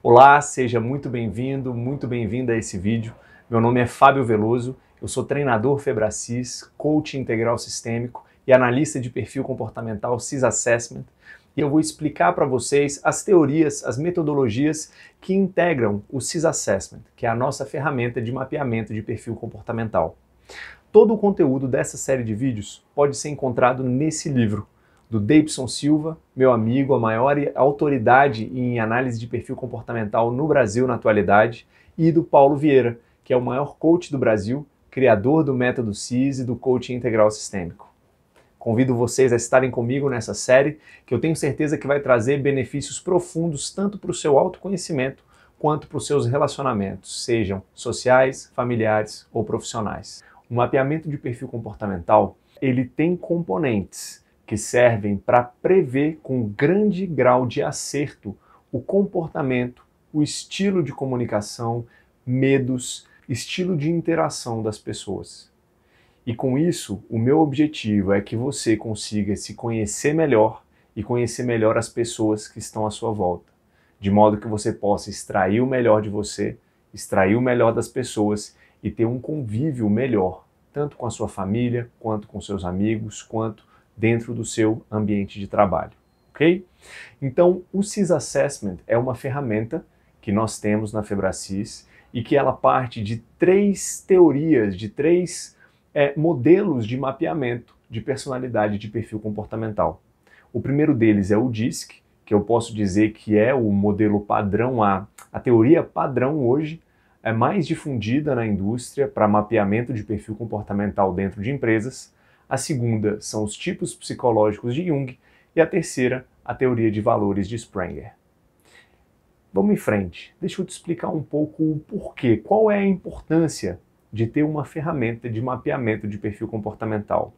Olá, seja muito bem-vindo, muito bem-vinda a esse vídeo. Meu nome é Fábio Veloso, eu sou treinador Febracis, coach integral sistêmico e analista de perfil comportamental CIS Assessment. E eu vou explicar para vocês as teorias, as metodologias que integram o CIS Assessment, que é a nossa ferramenta de mapeamento de perfil comportamental. Todo o conteúdo dessa série de vídeos pode ser encontrado nesse livro, do Davidson Silva, meu amigo, a maior autoridade em análise de perfil comportamental no Brasil na atualidade, e do Paulo Vieira, que é o maior coach do Brasil, criador do método CIS e do coaching integral sistêmico. Convido vocês a estarem comigo nessa série, que eu tenho certeza que vai trazer benefícios profundos tanto para o seu autoconhecimento quanto para os seus relacionamentos, sejam sociais, familiares ou profissionais. O mapeamento de perfil comportamental, ele tem componentes que servem para prever com grande grau de acerto o comportamento, o estilo de comunicação, medos, estilo de interação das pessoas. E com isso, o meu objetivo é que você consiga se conhecer melhor e conhecer melhor as pessoas que estão à sua volta, de modo que você possa extrair o melhor de você, extrair o melhor das pessoas e ter um convívio melhor, tanto com a sua família, quanto com seus amigos, quanto dentro do seu ambiente de trabalho, ok? Então, o CIS Assessment é uma ferramenta que nós temos na Febracis e que ela parte de três teorias, de três modelos de mapeamento de personalidade de perfil comportamental. O primeiro deles é o DISC, que eu posso dizer que é o modelo padrão A. A teoria padrão hoje é mais difundida na indústria para mapeamento de perfil comportamental dentro de empresas. A segunda são os tipos psicológicos de Jung e a terceira, a teoria de valores de Sprenger. Vamos em frente. Deixa eu te explicar um pouco o porquê, qual é a importância de ter uma ferramenta de mapeamento de perfil comportamental.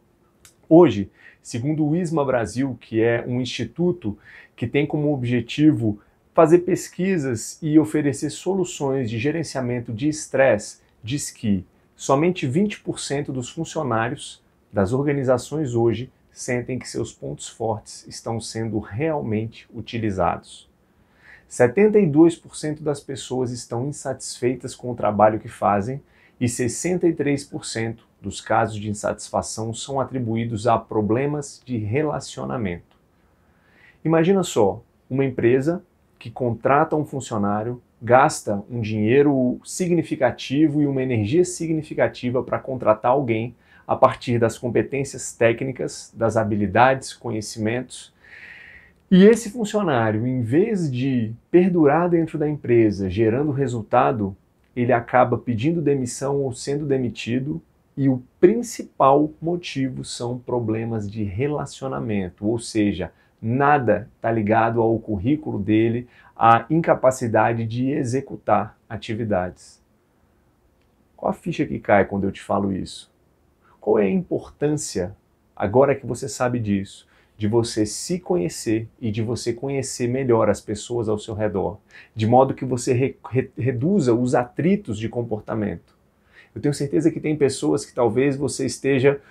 Hoje, segundo o ISMA Brasil, que é um instituto que tem como objetivo fazer pesquisas e oferecer soluções de gerenciamento de estresse, diz que somente 20% dos funcionários das organizações hoje sentem que seus pontos fortes estão sendo realmente utilizados. 72% das pessoas estão insatisfeitas com o trabalho que fazem e 63% dos casos de insatisfação são atribuídos a problemas de relacionamento. Imagina só, uma empresa que contrata um funcionário, gasta um dinheiro significativo e uma energia significativa para contratar alguém a partir das competências técnicas, das habilidades, conhecimentos. E esse funcionário, em vez de perdurar dentro da empresa, gerando resultado, ele acaba pedindo demissão ou sendo demitido, e o principal motivo são problemas de relacionamento, ou seja, nada está ligado ao currículo dele, à incapacidade de executar atividades. Qual a ficha que cai quando eu te falo isso? Qual é a importância, agora que você sabe disso, de você se conhecer e de você conhecer melhor as pessoas ao seu redor, de modo que você reduza os atritos de comportamento? Eu tenho certeza que tem pessoas que talvez você esteja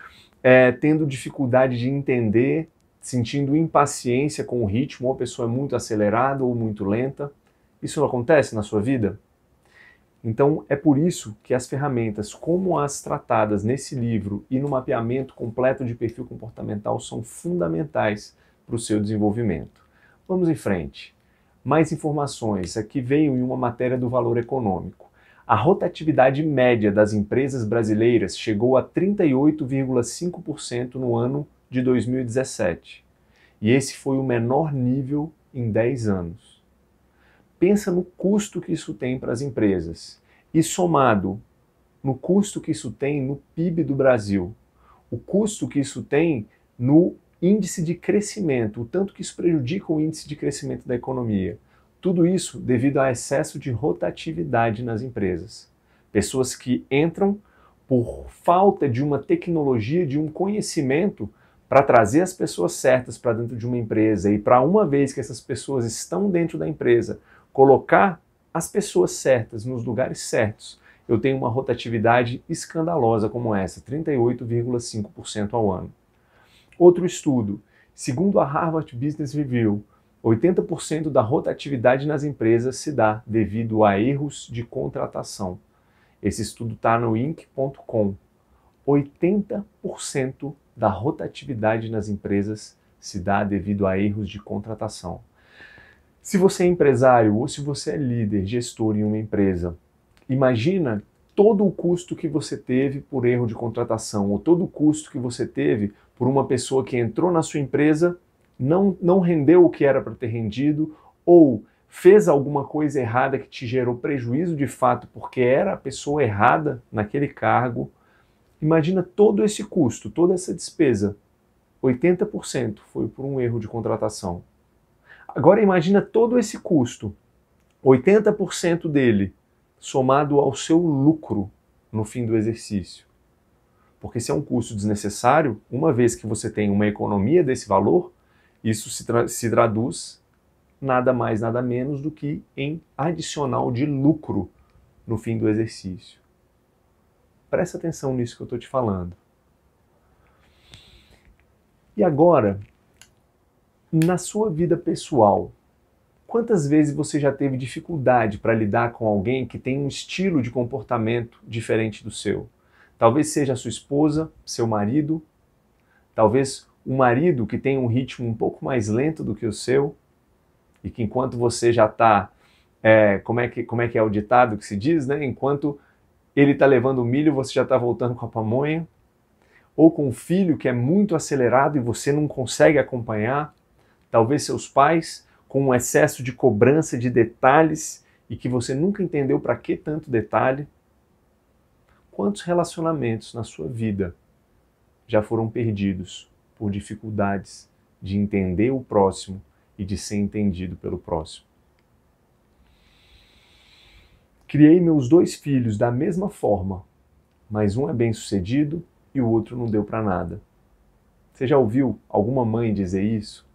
tendo dificuldade de entender, sentindo impaciência com o ritmo, ou a pessoa é muito acelerada ou muito lenta. Isso não acontece na sua vida? Então, é por isso que as ferramentas, como as tratadas nesse livro e no mapeamento completo de perfil comportamental, são fundamentais para o seu desenvolvimento. Vamos em frente. Mais informações. Aqui veio em uma matéria do Valor Econômico. A rotatividade média das empresas brasileiras chegou a 38,5% no ano de 2017. E esse foi o menor nível em 10 anos. Pensa no custo que isso tem para as empresas e somado no custo que isso tem no PIB do Brasil, o custo que isso tem no índice de crescimento, o tanto que isso prejudica o índice de crescimento da economia. Tudo isso devido ao excesso de rotatividade nas empresas. Pessoas que entram por falta de uma tecnologia, de um conhecimento para trazer as pessoas certas para dentro de uma empresa e para uma vez que essas pessoas estão dentro da empresa, colocar as pessoas certas nos lugares certos. Eu tenho uma rotatividade escandalosa como essa, 38,5% ao ano. Outro estudo, segundo a Harvard Business Review, 80% da rotatividade nas empresas se dá devido a erros de contratação. Esse estudo está no Inc.com. 80% da rotatividade nas empresas se dá devido a erros de contratação. Se você é empresário ou se você é líder, gestor em uma empresa, imagina todo o custo que você teve por erro de contratação, ou todo o custo que você teve por uma pessoa que entrou na sua empresa, não rendeu o que era para ter rendido, ou fez alguma coisa errada que te gerou prejuízo de fato porque era a pessoa errada naquele cargo. Imagina todo esse custo, toda essa despesa. 80% foi por um erro de contratação. Agora imagina todo esse custo, 80% dele, somado ao seu lucro no fim do exercício. Porque se é um custo desnecessário, uma vez que você tem uma economia desse valor, isso se traduz nada mais, nada menos do que em adicional de lucro no fim do exercício. Presta atenção nisso que eu estou te falando. E agora, na sua vida pessoal, quantas vezes você já teve dificuldade para lidar com alguém que tem um estilo de comportamento diferente do seu? Talvez seja a sua esposa, seu marido, talvez um marido que tem um ritmo um pouco mais lento do que o seu, e que enquanto você já está, como é que é o ditado que se diz, né? Enquanto ele está levando o milho, você já está voltando com a pamonha. Ou com um filho que é muito acelerado e você não consegue acompanhar. Talvez seus pais com um excesso de cobrança de detalhes e que você nunca entendeu para que tanto detalhe. Quantos relacionamentos na sua vida já foram perdidos por dificuldades de entender o próximo e de ser entendido pelo próximo? Criei meus 2 filhos da mesma forma, mas um é bem-sucedido e o outro não deu para nada. Você já ouviu alguma mãe dizer isso?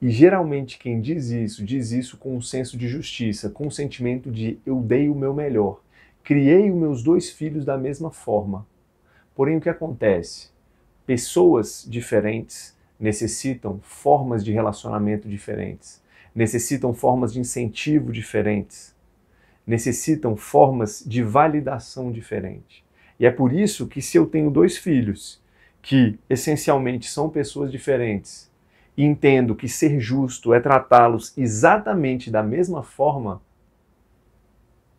E geralmente quem diz isso com um senso de justiça, com um sentimento de eu dei o meu melhor. Criei os meus 2 filhos da mesma forma. Porém, o que acontece? Pessoas diferentes necessitam formas de relacionamento diferentes, necessitam formas de incentivo diferentes, necessitam formas de validação diferentes. E é por isso que se eu tenho 2 filhos que essencialmente são pessoas diferentes e entendo que ser justo é tratá-los exatamente da mesma forma,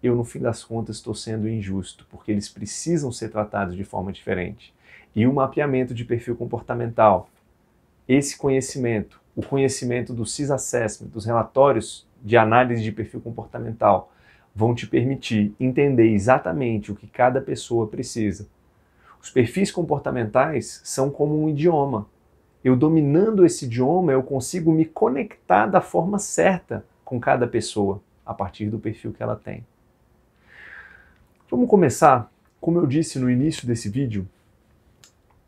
eu no fim das contas estou sendo injusto, porque eles precisam ser tratados de forma diferente. E o mapeamento de perfil comportamental, esse conhecimento, o conhecimento do CIS Assessment, dos relatórios de análise de perfil comportamental, vão te permitir entender exatamente o que cada pessoa precisa. Os perfis comportamentais são como um idioma. Eu dominando esse idioma, eu consigo me conectar da forma certa com cada pessoa, a partir do perfil que ela tem. Vamos começar, como eu disse no início desse vídeo,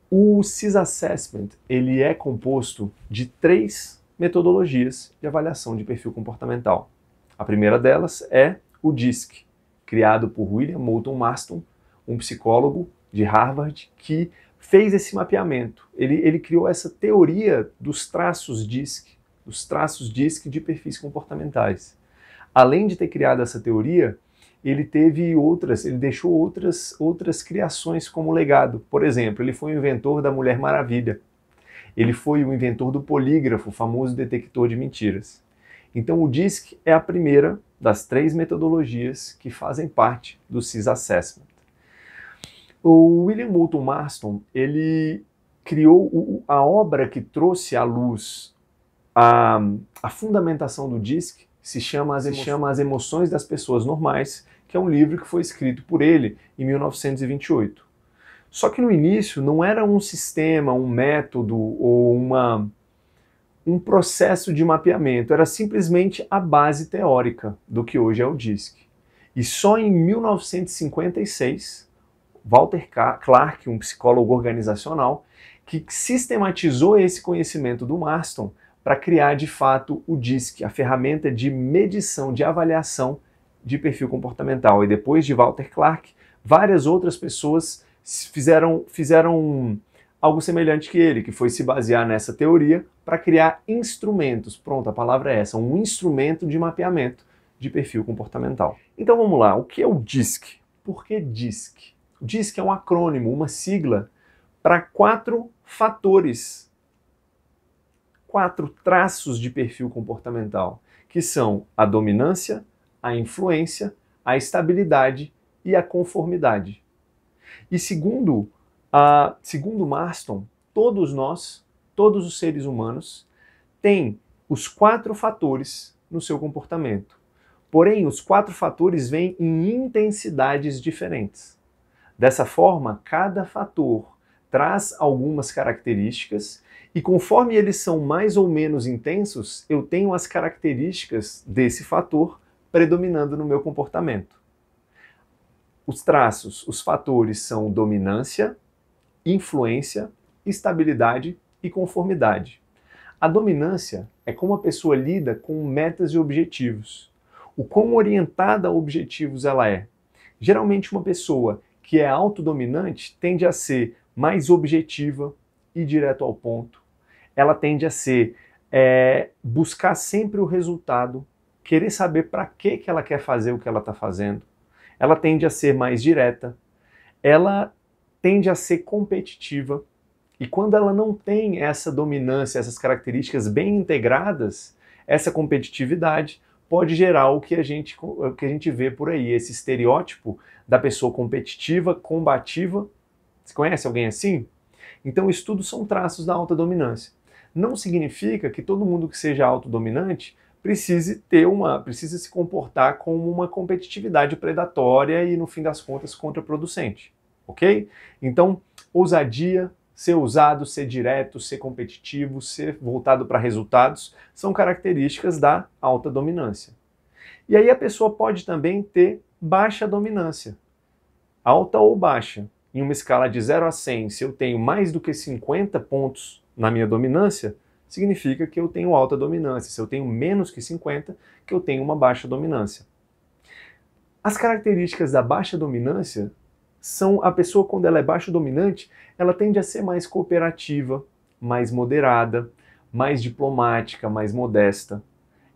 o CIS Assessment ele é composto de 3 metodologias de avaliação de perfil comportamental. A primeira delas é o DISC, criado por William Moulton Marston, um psicólogo de Harvard que fez esse mapeamento. Ele criou essa teoria dos traços DISC, de perfis comportamentais. Além de ter criado essa teoria, ele deixou outras criações como legado. Por exemplo, ele foi o inventor da Mulher Maravilha. Ele foi o inventor do polígrafo, o famoso detector de mentiras. Então o DISC é a primeira das 3 metodologias que fazem parte do CIS Assessment. O William Moulton Marston, ele criou a obra que trouxe à luz a fundamentação do DISC, se chama As Emoções das Pessoas Normais, que é um livro que foi escrito por ele em 1928. Só que no início não era um sistema, um método ou um processo de mapeamento, era simplesmente a base teórica do que hoje é o DISC. E só em 1956, Walter Clark, um psicólogo organizacional, que sistematizou esse conhecimento do Marston para criar de fato o DISC, a ferramenta de medição, de avaliação de perfil comportamental. E depois de Walter Clark, várias outras pessoas fizeram algo semelhante que ele, que foi se basear nessa teoria para criar instrumentos. Pronto, a palavra é essa, um instrumento de mapeamento de perfil comportamental. Então vamos lá, o que é o DISC? Por que DISC? O DISC é um acrônimo, uma sigla para 4 fatores, 4 traços de perfil comportamental, que são a dominância, a influência, a estabilidade e a conformidade. E segundo Marston, todos nós, todos os seres humanos, têm os 4 fatores no seu comportamento. Porém, os 4 fatores vêm em intensidades diferentes. Dessa forma, cada fator traz algumas características e conforme eles são mais ou menos intensos, eu tenho as características desse fator predominando no meu comportamento. Os traços, os fatores são dominância, influência, estabilidade e conformidade. A dominância é como a pessoa lida com metas e objetivos. O quão orientada a objetivos ela é. Geralmente uma pessoa que é autodominante tende a ser mais objetiva e direto ao ponto. Ela tende a ser, buscar sempre o resultado, querer saber para que ela quer fazer o que ela está fazendo. Ela tende a ser mais direta, ela tende a ser competitiva, e quando ela não tem essa dominância, essas características bem integradas, essa competitividade pode gerar o que a gente vê por aí, esse estereótipo da pessoa competitiva, combativa. Você conhece alguém assim? Então, isso tudo são traços da alta dominância. Não significa que todo mundo que seja autodominante precise se comportar com uma competitividade predatória e, no fim das contas, contraproducente, ok? Então, ousadia, ser ousado, ser direto, ser competitivo, ser voltado para resultados, são características da alta dominância. E aí a pessoa pode também ter baixa dominância, alta ou baixa. Em uma escala de 0 a 100, se eu tenho mais do que 50 pontos na minha dominância, significa que eu tenho alta dominância. Se eu tenho menos que 50, que eu tenho uma baixa dominância. As características da baixa dominância são a pessoa, quando ela é baixo dominante, ela tende a ser mais cooperativa, mais moderada, mais diplomática, mais modesta.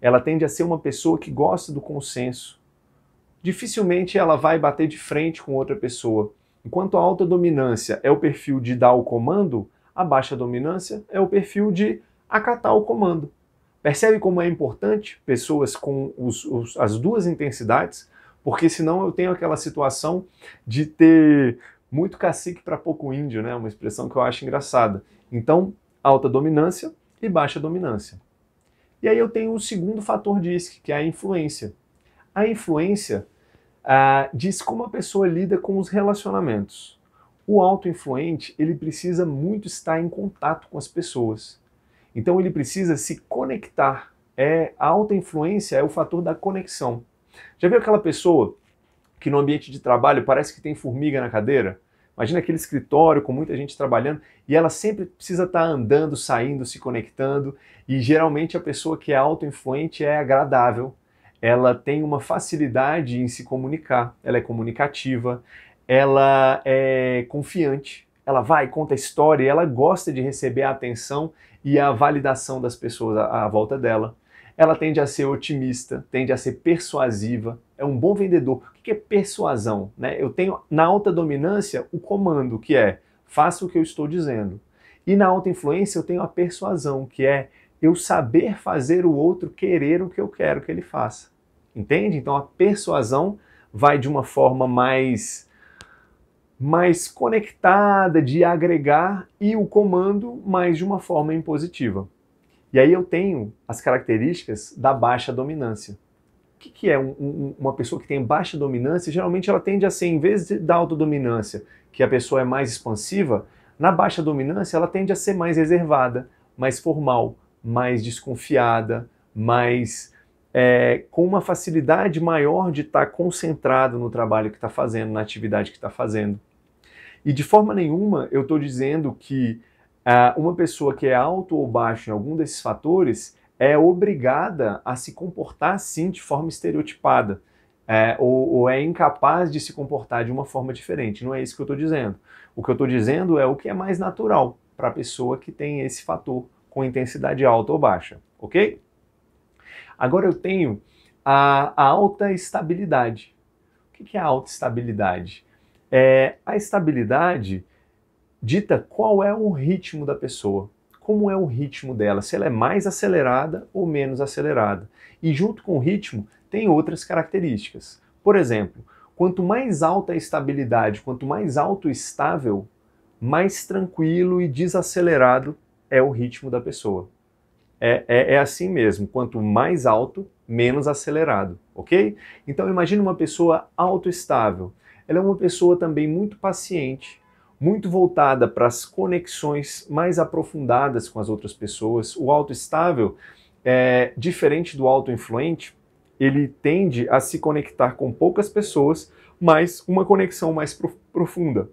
Ela tende a ser uma pessoa que gosta do consenso. Dificilmente ela vai bater de frente com outra pessoa. Enquanto a alta dominância é o perfil de dar o comando, a baixa dominância é o perfil de acatar o comando. Percebe como é importante pessoas com as duas intensidades? Porque senão eu tenho aquela situação de ter muito cacique para pouco índio, né? Uma expressão que eu acho engraçada. Então, alta dominância e baixa dominância. E aí eu tenho o segundo fator DISC, que é a influência. A influência diz como a pessoa lida com os relacionamentos. O autoinfluente, ele precisa muito estar em contato com as pessoas. Então ele precisa se conectar. A autoinfluência é o fator da conexão. Já viu aquela pessoa que no ambiente de trabalho parece que tem formiga na cadeira? Imagina aquele escritório com muita gente trabalhando e ela sempre precisa estar andando, saindo, se conectando, e geralmente a pessoa que é autoinfluente é agradável, ela tem uma facilidade em se comunicar, ela é comunicativa, ela é confiante, ela vai, conta a história e ela gosta de receber a atenção e a validação das pessoas à volta dela. Ela tende a ser otimista, tende a ser persuasiva, é um bom vendedor. O que é persuasão? Né? Eu tenho na alta dominância o comando, que é faça o que eu estou dizendo. E na alta influência eu tenho a persuasão, que é eu saber fazer o outro querer o que eu quero que ele faça. Entende? Então a persuasão vai de uma forma mais conectada, de agregar, e o comando mais de uma forma impositiva. E aí eu tenho as características da baixa dominância. O que é uma pessoa que tem baixa dominância? Geralmente ela tende a ser, em vez da autodominância, que a pessoa é mais expansiva, na baixa dominância ela tende a ser mais reservada, mais formal, mais desconfiada, com uma facilidade maior de estar concentrado no trabalho que está fazendo, na atividade que está fazendo. E de forma nenhuma eu estou dizendo que uma pessoa que é alto ou baixo em algum desses fatores é obrigada a se comportar assim de forma estereotipada. ou é incapaz de se comportar de uma forma diferente. Não é isso que eu estou dizendo. O que eu estou dizendo é o que é mais natural para a pessoa que tem esse fator com intensidade alta ou baixa, ok? Agora eu tenho a alta estabilidade. O que é a alta estabilidade? A estabilidade dita qual é o ritmo da pessoa, como é o ritmo dela, se ela é mais acelerada ou menos acelerada. E junto com o ritmo, tem outras características. Por exemplo, quanto mais alta a estabilidade, quanto mais alto estável, mais tranquilo e desacelerado é o ritmo da pessoa. É assim mesmo, quanto mais alto, menos acelerado, ok? Então imagine uma pessoa autoestável. Ela é uma pessoa também muito paciente, muito voltada para as conexões mais aprofundadas com as outras pessoas. O autoestável, diferente do autoinfluente, ele tende a se conectar com poucas pessoas, mas uma conexão mais profunda.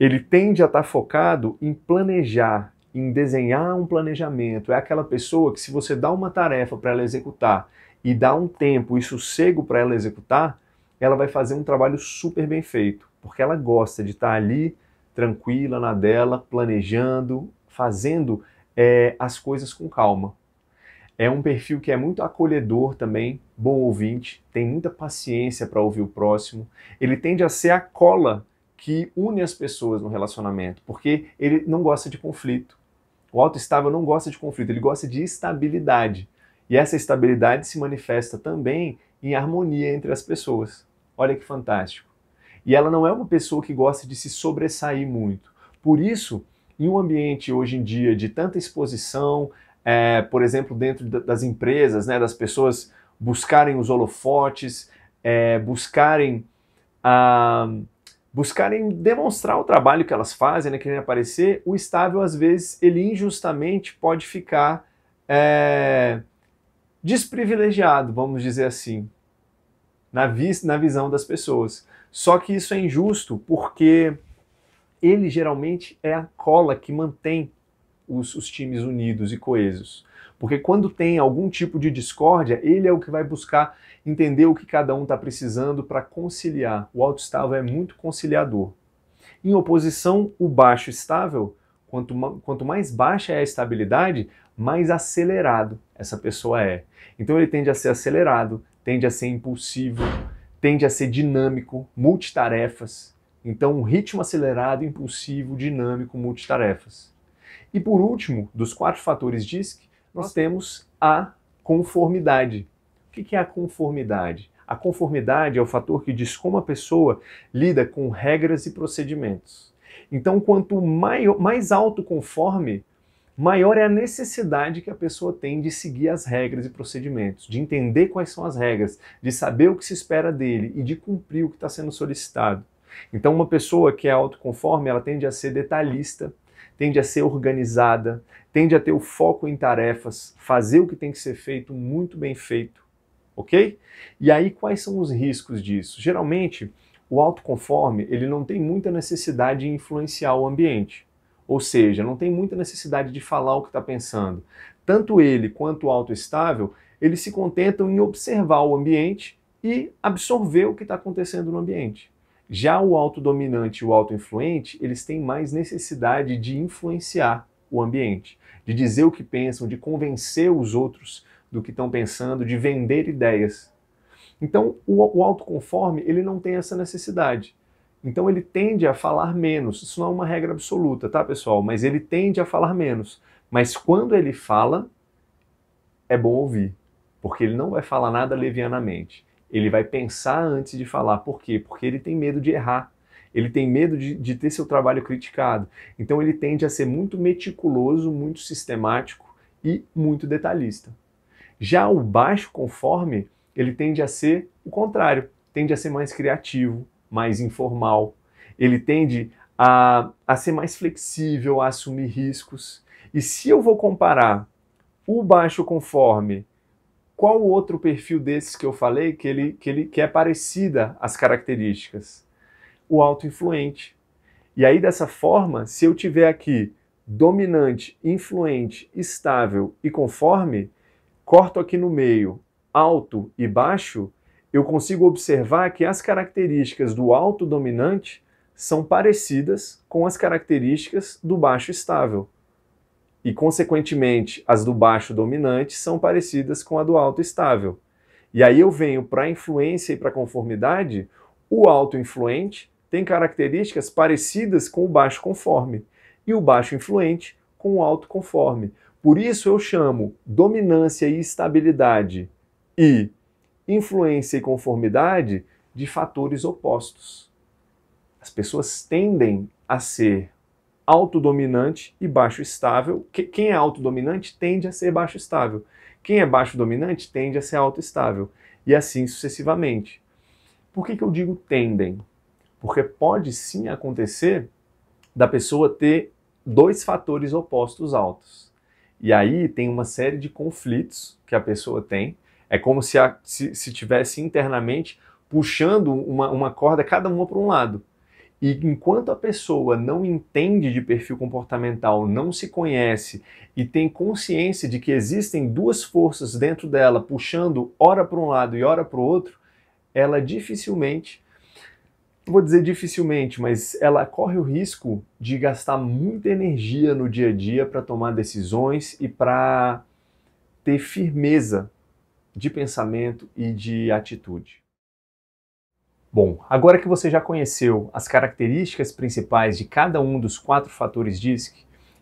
Ele tende a estar focado em planejar, em desenhar um planejamento. É aquela pessoa que, se você dá uma tarefa para ela executar e dá um tempo e sossego para ela executar, ela vai fazer um trabalho super bem feito, porque ela gosta de estar ali tranquila na dela, planejando, fazendo as coisas com calma. É um perfil que é muito acolhedor também, bom ouvinte, tem muita paciência para ouvir o próximo. Ele tende a ser a cola que une as pessoas no relacionamento, porque ele não gosta de conflito. O autoestável não gosta de conflito, ele gosta de estabilidade. E essa estabilidade se manifesta também em harmonia entre as pessoas. Olha que fantástico. E ela não é uma pessoa que gosta de se sobressair muito. Por isso, em um ambiente hoje em dia de tanta exposição, por exemplo, dentro das empresas, né, das pessoas buscarem os holofotes, buscarem demonstrar o trabalho que elas fazem, né, querem aparecer, o estável, às vezes, ele injustamente pode ficar desprivilegiado, vamos dizer assim, na visão das pessoas. Só que isso é injusto porque ele geralmente é a cola que mantém os times unidos e coesos. Porque quando tem algum tipo de discórdia, ele é o que vai buscar entender o que cada um está precisando para conciliar. O autoestável é muito conciliador. Em oposição, o baixo estável, quanto mais baixa é a estabilidade, mais acelerado essa pessoa é. Então ele tende a ser acelerado, tende a ser impulsivo, tende a ser dinâmico, multitarefas. Então um ritmo acelerado, impulsivo, dinâmico, multitarefas. E por último, dos 4 fatores DISC, nós temos a conformidade. O que é a conformidade? A conformidade é o fator que diz como a pessoa lida com regras e procedimentos. Então, quanto mais alto conforme, maior é a necessidade que a pessoa tem de seguir as regras e procedimentos, de entender quais são as regras, de saber o que se espera dele e de cumprir o que está sendo solicitado. Então, uma pessoa que é autoconforme, ela tende a ser detalhista, tende a ser organizada, tende a ter o foco em tarefas, fazer o que tem que ser feito muito bem feito, ok? E aí, quais são os riscos disso? Geralmente, o autoconforme, ele não tem muita necessidade de influenciar o ambiente. Ou seja, não tem muita necessidade de falar o que está pensando. Tanto ele quanto o autoestável, eles se contentam em observar o ambiente e absorver o que está acontecendo no ambiente. Já o autodominante e o autoinfluente, eles têm mais necessidade de influenciar o ambiente, de dizer o que pensam, de convencer os outros do que estão pensando, de vender ideias. Então, o autoconforme, ele não tem essa necessidade. Então, ele tende a falar menos. Isso não é uma regra absoluta, tá, pessoal? Mas ele tende a falar menos. Mas quando ele fala, é bom ouvir, porque ele não vai falar nada levianamente. Ele vai pensar antes de falar. Por quê? Porque ele tem medo de errar. Ele tem medo de ter seu trabalho criticado. Então ele tende a ser muito meticuloso, muito sistemático e muito detalhista. Já o baixo conforme, ele tende a ser o contrário. Tende a ser mais criativo, mais informal. Ele tende a ser mais flexível, a assumir riscos. E se eu vou comparar o baixo conforme, qual outro perfil desses que eu falei que é parecida às características? O autoinfluente. E aí, dessa forma, se eu tiver aqui dominante, influente, estável e conforme, corto aqui no meio alto e baixo, eu consigo observar que as características do alto dominante são parecidas com as características do baixo estável. E, consequentemente, as do baixo dominante são parecidas com a do alto estável. E aí eu venho para a influência e para a conformidade, o alto influente tem características parecidas com o baixo conforme, e o baixo influente com o alto conforme. Por isso eu chamo dominância e estabilidade e influência e conformidade de fatores opostos. As pessoas tendem a ser autodominante e baixo estável. Quem é autodominante tende a ser baixo estável. Quem é baixo dominante tende a ser alto estável. E assim sucessivamente. Por que eu digo tendem? Porque pode sim acontecer da pessoa ter dois fatores opostos altos. E aí tem uma série de conflitos que a pessoa tem. É como se tivesse internamente puxando uma corda, cada uma para um lado. E enquanto a pessoa não entende de perfil comportamental, não se conhece e tem consciência de que existem duas forças dentro dela puxando ora para um lado e ora para o outro, ela dificilmente, não vou dizer dificilmente, mas ela corre o risco de gastar muita energia no dia a dia para tomar decisões e para ter firmeza de pensamento e de atitude. Bom, agora que você já conheceu as características principais de cada um dos 4 fatores DISC,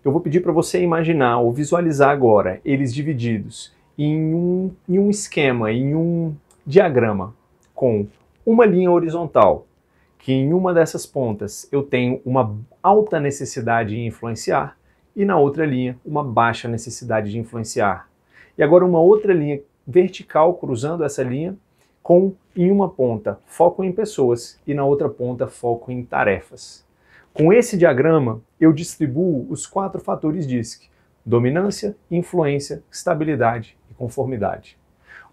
eu vou pedir para você imaginar ou visualizar agora eles divididos em um esquema, em um diagrama, com uma linha horizontal, que em uma dessas pontas eu tenho uma alta necessidade de influenciar e na outra linha uma baixa necessidade de influenciar. E agora uma outra linha vertical cruzando essa linha, com em uma ponta foco em pessoas e na outra ponta foco em tarefas. Com esse diagrama eu distribuo os 4 fatores DISC: dominância, influência, estabilidade e conformidade.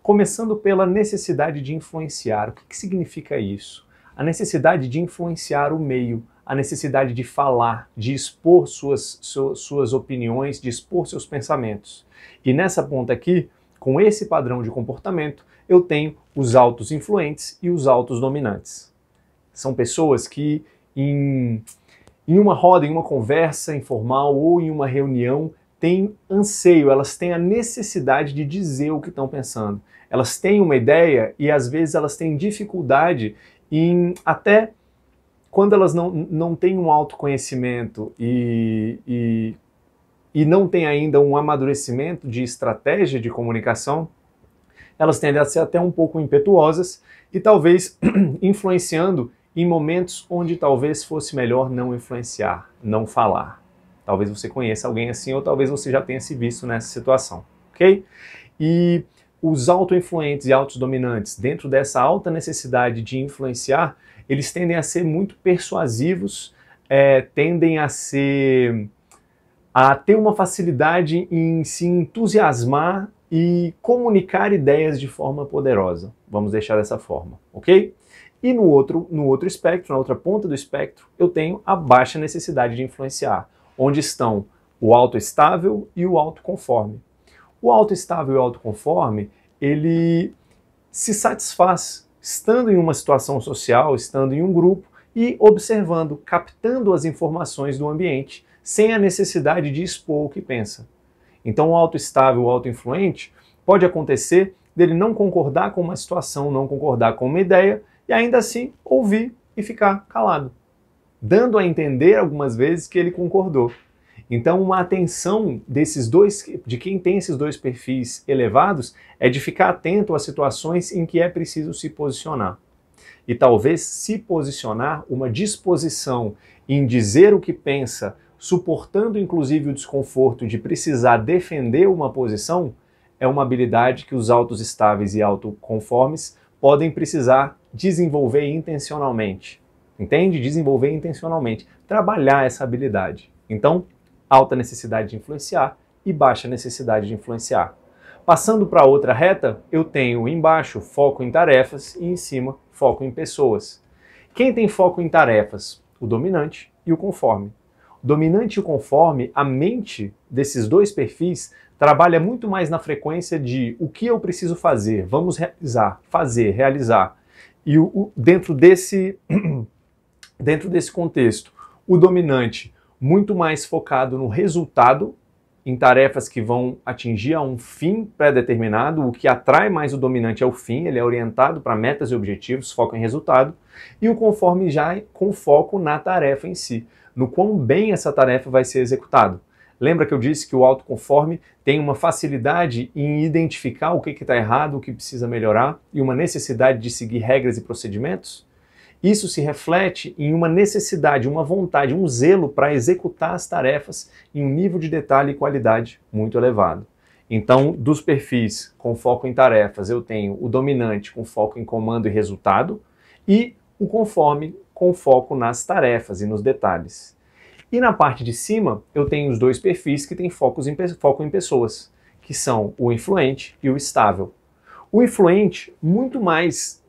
Começando pela necessidade de influenciar. O que significa isso? A necessidade de influenciar o meio, a necessidade de falar, de expor suas opiniões, de expor seus pensamentos. E nessa ponta aqui, com esse padrão de comportamento, eu tenho os altos influentes e os altos dominantes. São pessoas que em uma roda, em uma conversa informal ou em uma reunião, têm anseio, elas têm a necessidade de dizer o que estão pensando. Elas têm uma ideia e às vezes elas têm dificuldade em, até quando elas não têm um autoconhecimento e não têm ainda um amadurecimento de estratégia de comunicação, elas tendem a ser até um pouco impetuosas e talvez influenciando em momentos onde talvez fosse melhor não influenciar, não falar. Talvez você conheça alguém assim ou talvez você já tenha se visto nessa situação, ok? E os autoinfluentes e autodominantes, dentro dessa alta necessidade de influenciar, eles tendem a ser muito persuasivos, tendem a ter uma facilidade em se entusiasmar e comunicar ideias de forma poderosa. Vamos deixar dessa forma, ok? E no outro espectro, na outra ponta do espectro, eu tenho a baixa necessidade de influenciar, onde estão o autoestável e o autoconforme. O autoestável e o autoconforme, ele se satisfaz estando em uma situação social, estando em um grupo e observando, captando as informações do ambiente, sem a necessidade de expor o que pensa. Então o autoestável, o autoinfluente, pode acontecer dele não concordar com uma situação, não concordar com uma ideia, e ainda assim ouvir e ficar calado, dando a entender algumas vezes que ele concordou. Então uma atenção de quem tem esses dois perfis elevados é de ficar atento às situações em que é preciso se posicionar. E talvez se posicionar, uma disposição em dizer o que pensa, suportando inclusive o desconforto de precisar defender uma posição, é uma habilidade que os autos estáveis e autoconformes podem precisar desenvolver intencionalmente. Entende? Desenvolver intencionalmente. Trabalhar essa habilidade. Então, alta necessidade de influenciar e baixa necessidade de influenciar. Passando para outra reta, eu tenho embaixo foco em tarefas e em cima foco em pessoas. Quem tem foco em tarefas? O dominante e o conforme. O dominante e o conforme, a mente desses dois perfis trabalha muito mais na frequência de o que eu preciso fazer, vamos realizar, fazer, realizar. E dentro desse contexto, o dominante muito mais focado no resultado, em tarefas que vão atingir a um fim pré-determinado. O que atrai mais o dominante é o fim, ele é orientado para metas e objetivos, foca em resultado. E o conforme já com foco na tarefa em si, no quão bem essa tarefa vai ser executada. Lembra que eu disse que o autoconforme tem uma facilidade em identificar o que está errado, o que precisa melhorar e uma necessidade de seguir regras e procedimentos? Isso se reflete em uma necessidade, uma vontade, um zelo para executar as tarefas em um nível de detalhe e qualidade muito elevado. Então, dos perfis com foco em tarefas, eu tenho o dominante com foco em comando e resultado e o conforme com foco nas tarefas e nos detalhes. E na parte de cima, eu tenho os dois perfis que têm foco em pessoas, que são o influente e o estável. O influente, muito mais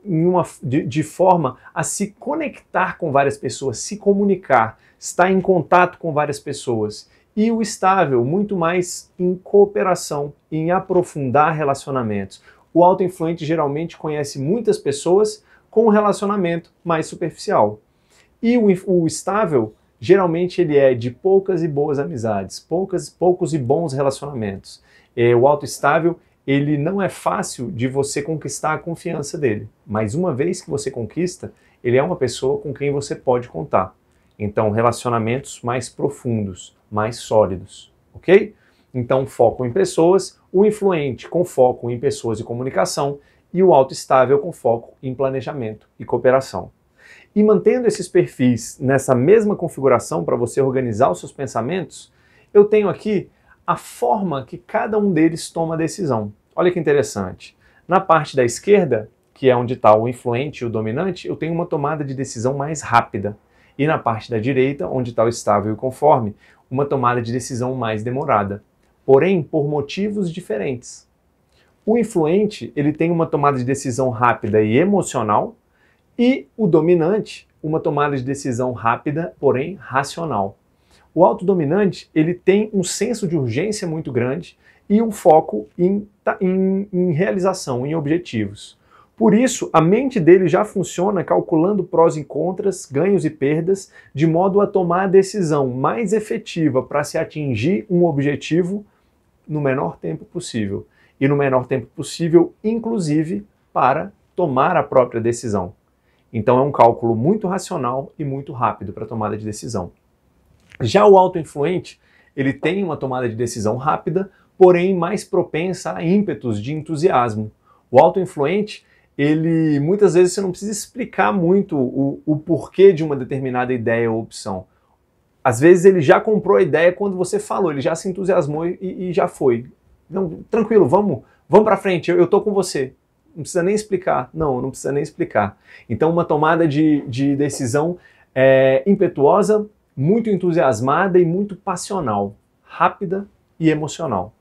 de forma a se conectar com várias pessoas, se comunicar, estar em contato com várias pessoas. E o estável, muito mais em cooperação, em aprofundar relacionamentos. O autoinfluente geralmente conhece muitas pessoas com um relacionamento mais superficial. E o estável, geralmente ele é de poucas e boas amizades, poucos e bons relacionamentos. O autoestável, ele não é fácil de você conquistar a confiança dele. Mas uma vez que você conquista, ele é uma pessoa com quem você pode contar. Então, relacionamentos mais profundos, mais sólidos, ok? Então, foco em pessoas, o influente com foco em pessoas e comunicação e o autoestável com foco em planejamento e cooperação. E mantendo esses perfis nessa mesma configuração para você organizar os seus pensamentos, eu tenho aqui a forma que cada um deles toma a decisão. Olha que interessante. Na parte da esquerda, que é onde está o influente e o dominante, eu tenho uma tomada de decisão mais rápida. E na parte da direita, onde está o estável e o conforme, uma tomada de decisão mais demorada. Porém, por motivos diferentes. O influente, ele tem uma tomada de decisão rápida e emocional, e o dominante, uma tomada de decisão rápida, porém racional. O autodominante, ele tem um senso de urgência muito grande e um foco em realização, em objetivos. Por isso, a mente dele já funciona calculando prós e contras, ganhos e perdas, de modo a tomar a decisão mais efetiva para se atingir um objetivo no menor tempo possível. E no menor tempo possível, inclusive, para tomar a própria decisão. Então é um cálculo muito racional e muito rápido para a tomada de decisão. Já o autoinfluente, ele tem uma tomada de decisão rápida, porém mais propensa a ímpetos de entusiasmo. O autoinfluente, ele muitas vezes você não precisa explicar muito o porquê de uma determinada ideia ou opção. Às vezes ele já comprou a ideia quando você falou, ele já se entusiasmou e já foi. Não, tranquilo, vamos para frente, eu tô com você. Não precisa nem explicar. Não precisa nem explicar. Então uma tomada de decisão impetuosa, muito entusiasmada e muito passional, rápida e emocional.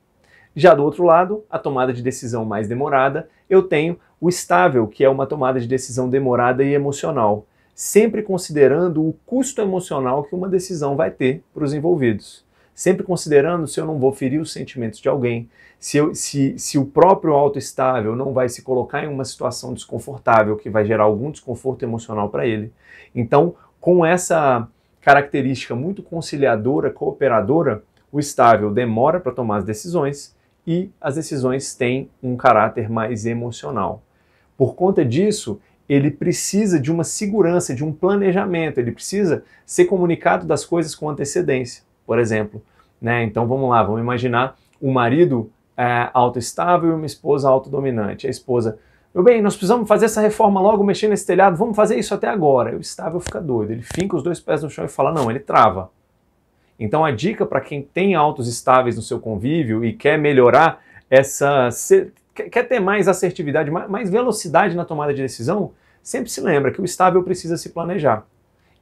Já do outro lado, a tomada de decisão mais demorada, eu tenho o estável, que é uma tomada de decisão demorada e emocional, sempre considerando o custo emocional que uma decisão vai ter para os envolvidos. Sempre considerando se eu não vou ferir os sentimentos de alguém, se o próprio autoestável não vai se colocar em uma situação desconfortável que vai gerar algum desconforto emocional para ele. Então, com essa característica muito conciliadora, cooperadora, o estável demora para tomar as decisões e as decisões têm um caráter mais emocional. Por conta disso, ele precisa de uma segurança, de um planejamento, ele precisa ser comunicado das coisas com antecedência, por exemplo. Então vamos lá, vamos imaginar um marido autoestável e uma esposa autodominante. A esposa, meu bem, nós precisamos fazer essa reforma logo, mexer nesse telhado, vamos fazer isso até agora. O estável fica doido, ele finca os dois pés no chão e fala, não, ele trava. Então a dica para quem tem autos estáveis no seu convívio e quer melhorar quer ter mais assertividade, mais velocidade na tomada de decisão, sempre se lembra que o estável precisa se planejar.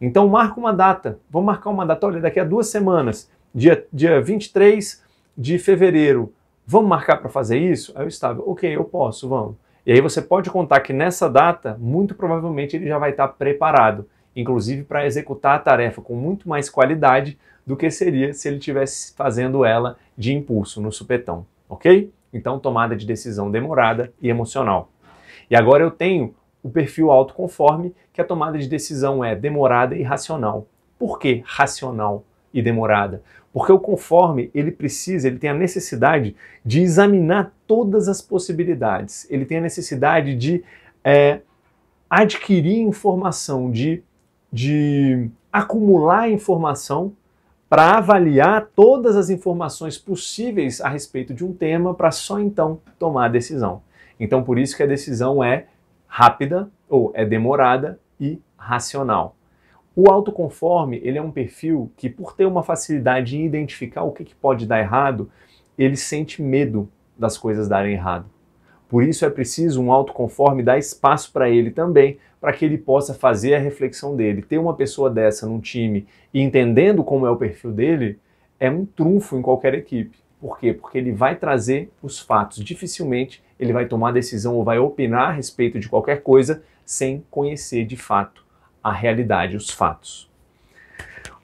Então marca uma data, vamos marcar uma data, olha, daqui a 2 semanas, dia 23 de fevereiro, vamos marcar para fazer isso? Aí o estável, ok, eu posso, vamos. E aí você pode contar que nessa data, muito provavelmente ele já vai estar preparado, inclusive para executar a tarefa com muito mais qualidade do que seria se ele estivesse fazendo ela de impulso, no supetão. ok? Então, tomada de decisão demorada e emocional. E agora eu tenho o perfil autoconforme, que a tomada de decisão é demorada e racional. Por que racional e demorada? Porque o conforme, ele tem a necessidade de examinar todas as possibilidades. Ele tem a necessidade de adquirir informação, de acumular informação para avaliar todas as informações possíveis a respeito de um tema para só então tomar a decisão. Então, por isso que a decisão é rápida ou é demorada e racional. O autoconforme, ele é um perfil que, por ter uma facilidade em identificar o que pode dar errado, ele sente medo das coisas darem errado. Por isso é preciso um autoconforme dar espaço para ele também, para que ele possa fazer a reflexão dele. Ter uma pessoa dessa num time e entendendo como é o perfil dele, é um trunfo em qualquer equipe. Por quê? Porque ele vai trazer os fatos. Dificilmente ele vai tomar decisão ou vai opinar a respeito de qualquer coisa sem conhecer de fato a realidade, os fatos.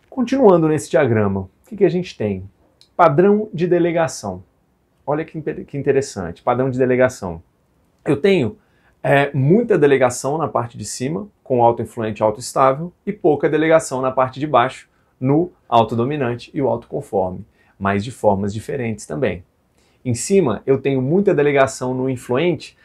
Continuando nesse diagrama, o que a gente tem? Padrão de delegação. Olha que interessante, padrão de delegação. Eu tenho muita delegação na parte de cima, com autoinfluente e autoestável, e pouca delegação na parte de baixo, no autodominante e o autoconforme, mas de formas diferentes também. Em cima, eu tenho muita delegação no influente,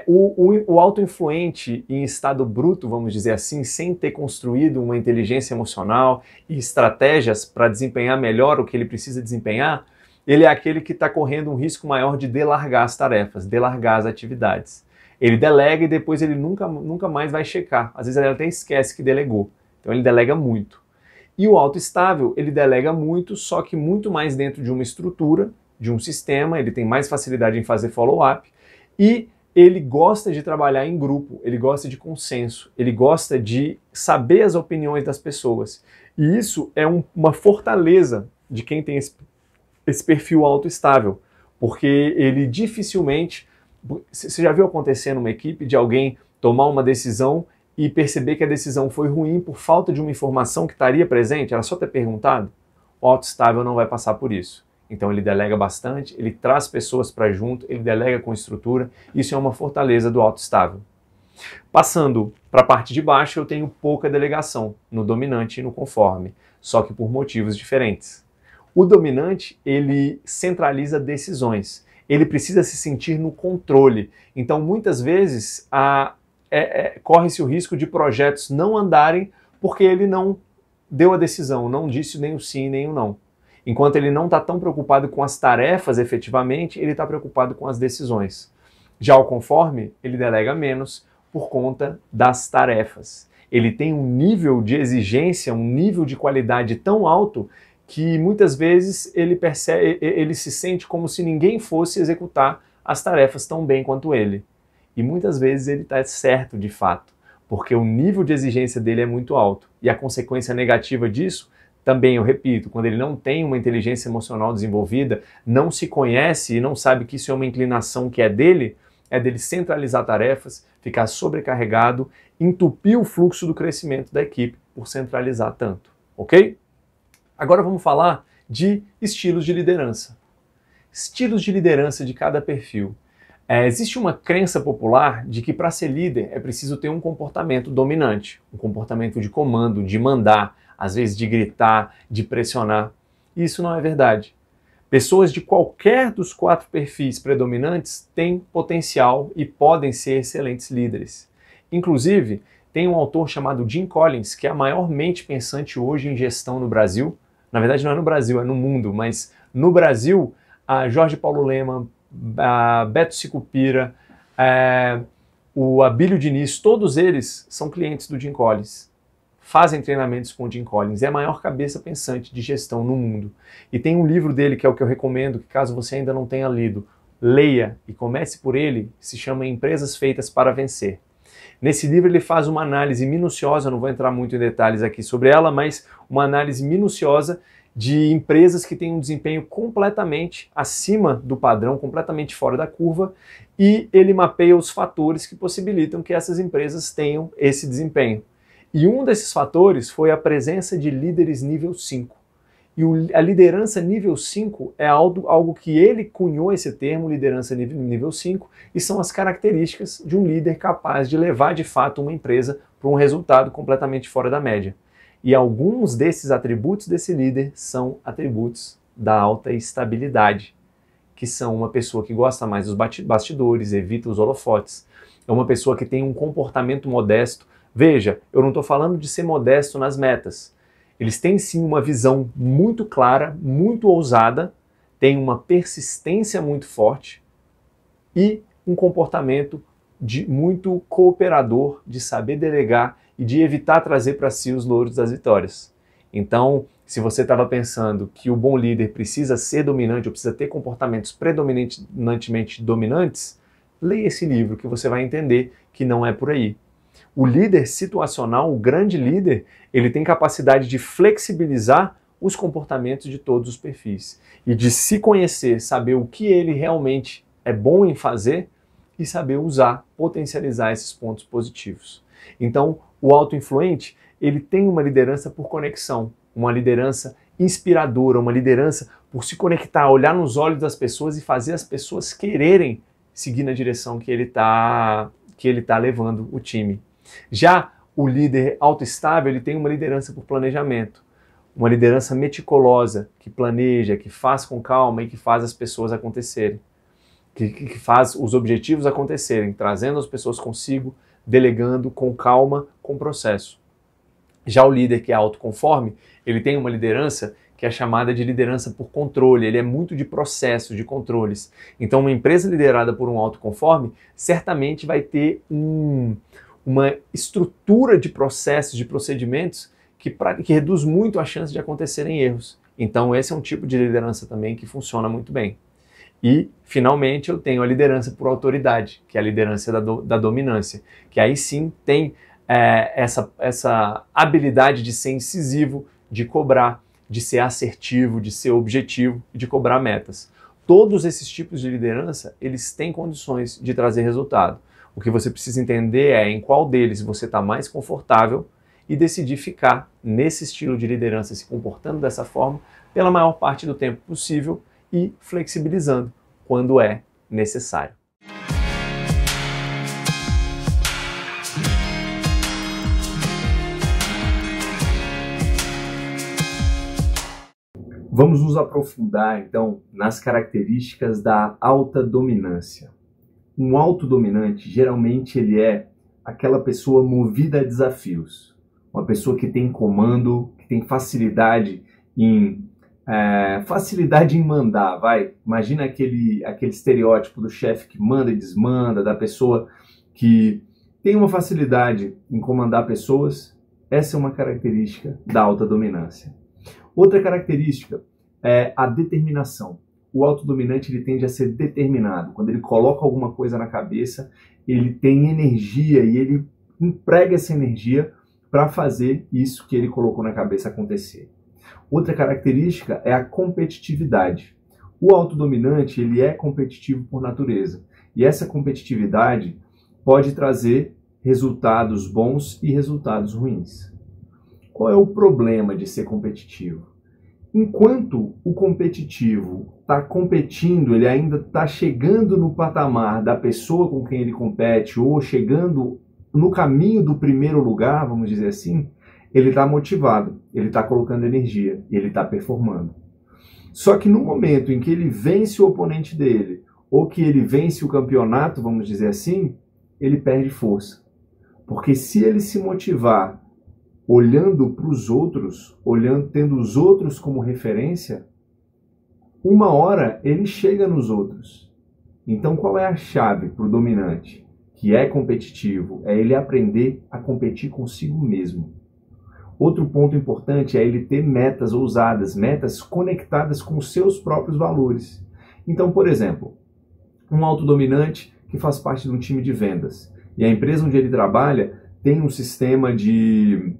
o autoinfluente em estado bruto, vamos dizer assim, sem ter construído uma inteligência emocional e estratégias para desempenhar melhor o que ele precisa desempenhar, ele é aquele que está correndo um risco maior de delargar as tarefas, delargar as atividades. Ele delega e depois ele nunca mais vai checar. Às vezes ele até esquece que delegou. Então ele delega muito. E o autoestável, ele delega muito, só que muito mais dentro de uma estrutura, de um sistema, ele tem mais facilidade em fazer follow-up e ele gosta de trabalhar em grupo, ele gosta de consenso, ele gosta de saber as opiniões das pessoas. E isso é uma fortaleza de quem tem esse perfil autoestável, porque ele dificilmente... Você já viu acontecer numa equipe de alguém tomar uma decisão e perceber que a decisão foi ruim por falta de uma informação que estaria presente? Era só ter perguntado? O autoestável não vai passar por isso. Então ele delega bastante, ele traz pessoas para junto, ele delega com estrutura. Isso é uma fortaleza do autoestável. Passando para a parte de baixo, eu tenho pouca delegação no dominante e no conforme, só que por motivos diferentes. O dominante, ele centraliza decisões. Ele precisa se sentir no controle. Então, muitas vezes, corre-se o risco de projetos não andarem porque ele não deu a decisão, não disse nem o sim nem o não. Enquanto ele não está tão preocupado com as tarefas efetivamente, ele está preocupado com as decisões. Já o conforme, ele delega menos por conta das tarefas. Ele tem um nível de exigência, um nível de qualidade tão alto que muitas vezes ele se sente como se ninguém fosse executar as tarefas tão bem quanto ele. E muitas vezes ele está certo de fato, porque o nível de exigência dele é muito alto. E a consequência negativa disso, também eu repito, quando ele não tem uma inteligência emocional desenvolvida, não se conhece e não sabe que isso é uma inclinação que é dele centralizar tarefas, ficar sobrecarregado, entupir o fluxo do crescimento da equipe por centralizar tanto, ok? Agora vamos falar de estilos de liderança. Estilos de liderança de cada perfil. Existe uma crença popular de que para ser líder é preciso ter um comportamento dominante, um comportamento de comando, de mandar, às vezes de gritar, de pressionar. E isso não é verdade. Pessoas de qualquer dos 4 perfis predominantes têm potencial e podem ser excelentes líderes. Inclusive, tem um autor chamado Jim Collins, que é a maior mente pensante hoje em gestão no Brasil. Na verdade, não é no Brasil, é no mundo, mas no Brasil, a Jorge Paulo Lemann, a Beto Sicupira, o Abílio Diniz, todos eles são clientes do Jim Collins. Fazem treinamentos com o Jim Collins. É a maior cabeça pensante de gestão no mundo. E tem um livro dele, que é o que eu recomendo, que caso você ainda não tenha lido, leia e comece por ele, se chama Empresas Feitas para Vencer. Nesse livro ele faz uma análise minuciosa, não vou entrar muito em detalhes aqui sobre ela, mas uma análise minuciosa de empresas que têm um desempenho completamente acima do padrão, completamente fora da curva, e ele mapeia os fatores que possibilitam que essas empresas tenham esse desempenho. E um desses fatores foi a presença de líderes nível 5. E a liderança nível 5 é algo que ele cunhou esse termo, liderança nível 5, e são as características de um líder capaz de levar de fato uma empresa para um resultado completamente fora da média. E alguns desses atributos desse líder são atributos da alta estabilidade, que são uma pessoa que gosta mais dos bastidores, evita os holofotes, é uma pessoa que tem um comportamento modesto. Veja, eu não estou falando de ser modesto nas metas. Eles têm sim uma visão muito clara, muito ousada, têm uma persistência muito forte e um comportamento muito cooperador, de saber delegar e de evitar trazer para si os louros das vitórias. Então, se você estava pensando que o bom líder precisa ser dominante ou precisa ter comportamentos predominantemente dominantes, leia esse livro que você vai entender que não é por aí. O líder situacional, o grande líder, ele tem capacidade de flexibilizar os comportamentos de todos os perfis e de se conhecer, saber o que ele realmente é bom em fazer e saber usar, potencializar esses pontos positivos. Então, o auto-influente, ele tem uma liderança por conexão, uma liderança inspiradora, uma liderança por se conectar, olhar nos olhos das pessoas e fazer as pessoas quererem seguir na direção que ele tá levando o time. Já o líder autoestável, ele tem uma liderança por planejamento, uma liderança meticulosa, que planeja, que faz com calma e que faz as pessoas acontecerem, que faz os objetivos acontecerem, trazendo as pessoas consigo, delegando com calma, com processo. Já o líder que é autoconforme, ele tem uma liderança que é chamada de liderança por controle, ele é muito de processos, de controles. Então, uma empresa liderada por um autoconforme certamente vai ter uma estrutura de processos, de procedimentos que reduz muito a chance de acontecerem erros. Então, esse é um tipo de liderança também que funciona muito bem. E, finalmente, eu tenho a liderança por autoridade, que é a liderança da dominância, que aí sim tem essa habilidade de ser incisivo, de cobrar, de ser assertivo, de ser objetivo e de cobrar metas. Todos esses tipos de liderança, eles têm condições de trazer resultado. O que você precisa entender é em qual deles você está mais confortável e decidir ficar nesse estilo de liderança, se comportando dessa forma, pela maior parte do tempo possível e flexibilizando quando é necessário. Vamos nos aprofundar, então, nas características da alta dominância. Um autodominante, geralmente, ele é aquela pessoa movida a desafios. Uma pessoa que tem comando, que tem facilidade em mandar, vai. Imagina aquele estereótipo do chefe que manda e desmanda, da pessoa que tem uma facilidade em comandar pessoas. Essa é uma característica da alta dominância. Outra característica é a determinação. O autodominante ele tende a ser determinado. Quando ele coloca alguma coisa na cabeça, ele tem energia e ele emprega essa energia para fazer isso que ele colocou na cabeça acontecer. Outra característica é a competitividade. O autodominante ele é competitivo por natureza. E essa competitividade pode trazer resultados bons e resultados ruins. Qual é o problema de ser competitivo? Enquanto o competitivo está competindo, ele ainda está chegando no patamar da pessoa com quem ele compete ou chegando no caminho do primeiro lugar, vamos dizer assim, ele está motivado, ele está colocando energia e ele está performando. Só que no momento em que ele vence o oponente dele ou que ele vence o campeonato, vamos dizer assim, ele perde força. Porque se ele se motivar olhando para os outros, tendo os outros como referência, uma hora ele chega nos outros. Então qual é a chave para o dominante, que é competitivo? É ele aprender a competir consigo mesmo. Outro ponto importante é ele ter metas ousadas, metas conectadas com os seus próprios valores. Então, por exemplo, um autodominante que faz parte de um time de vendas, e a empresa onde ele trabalha tem um sistema de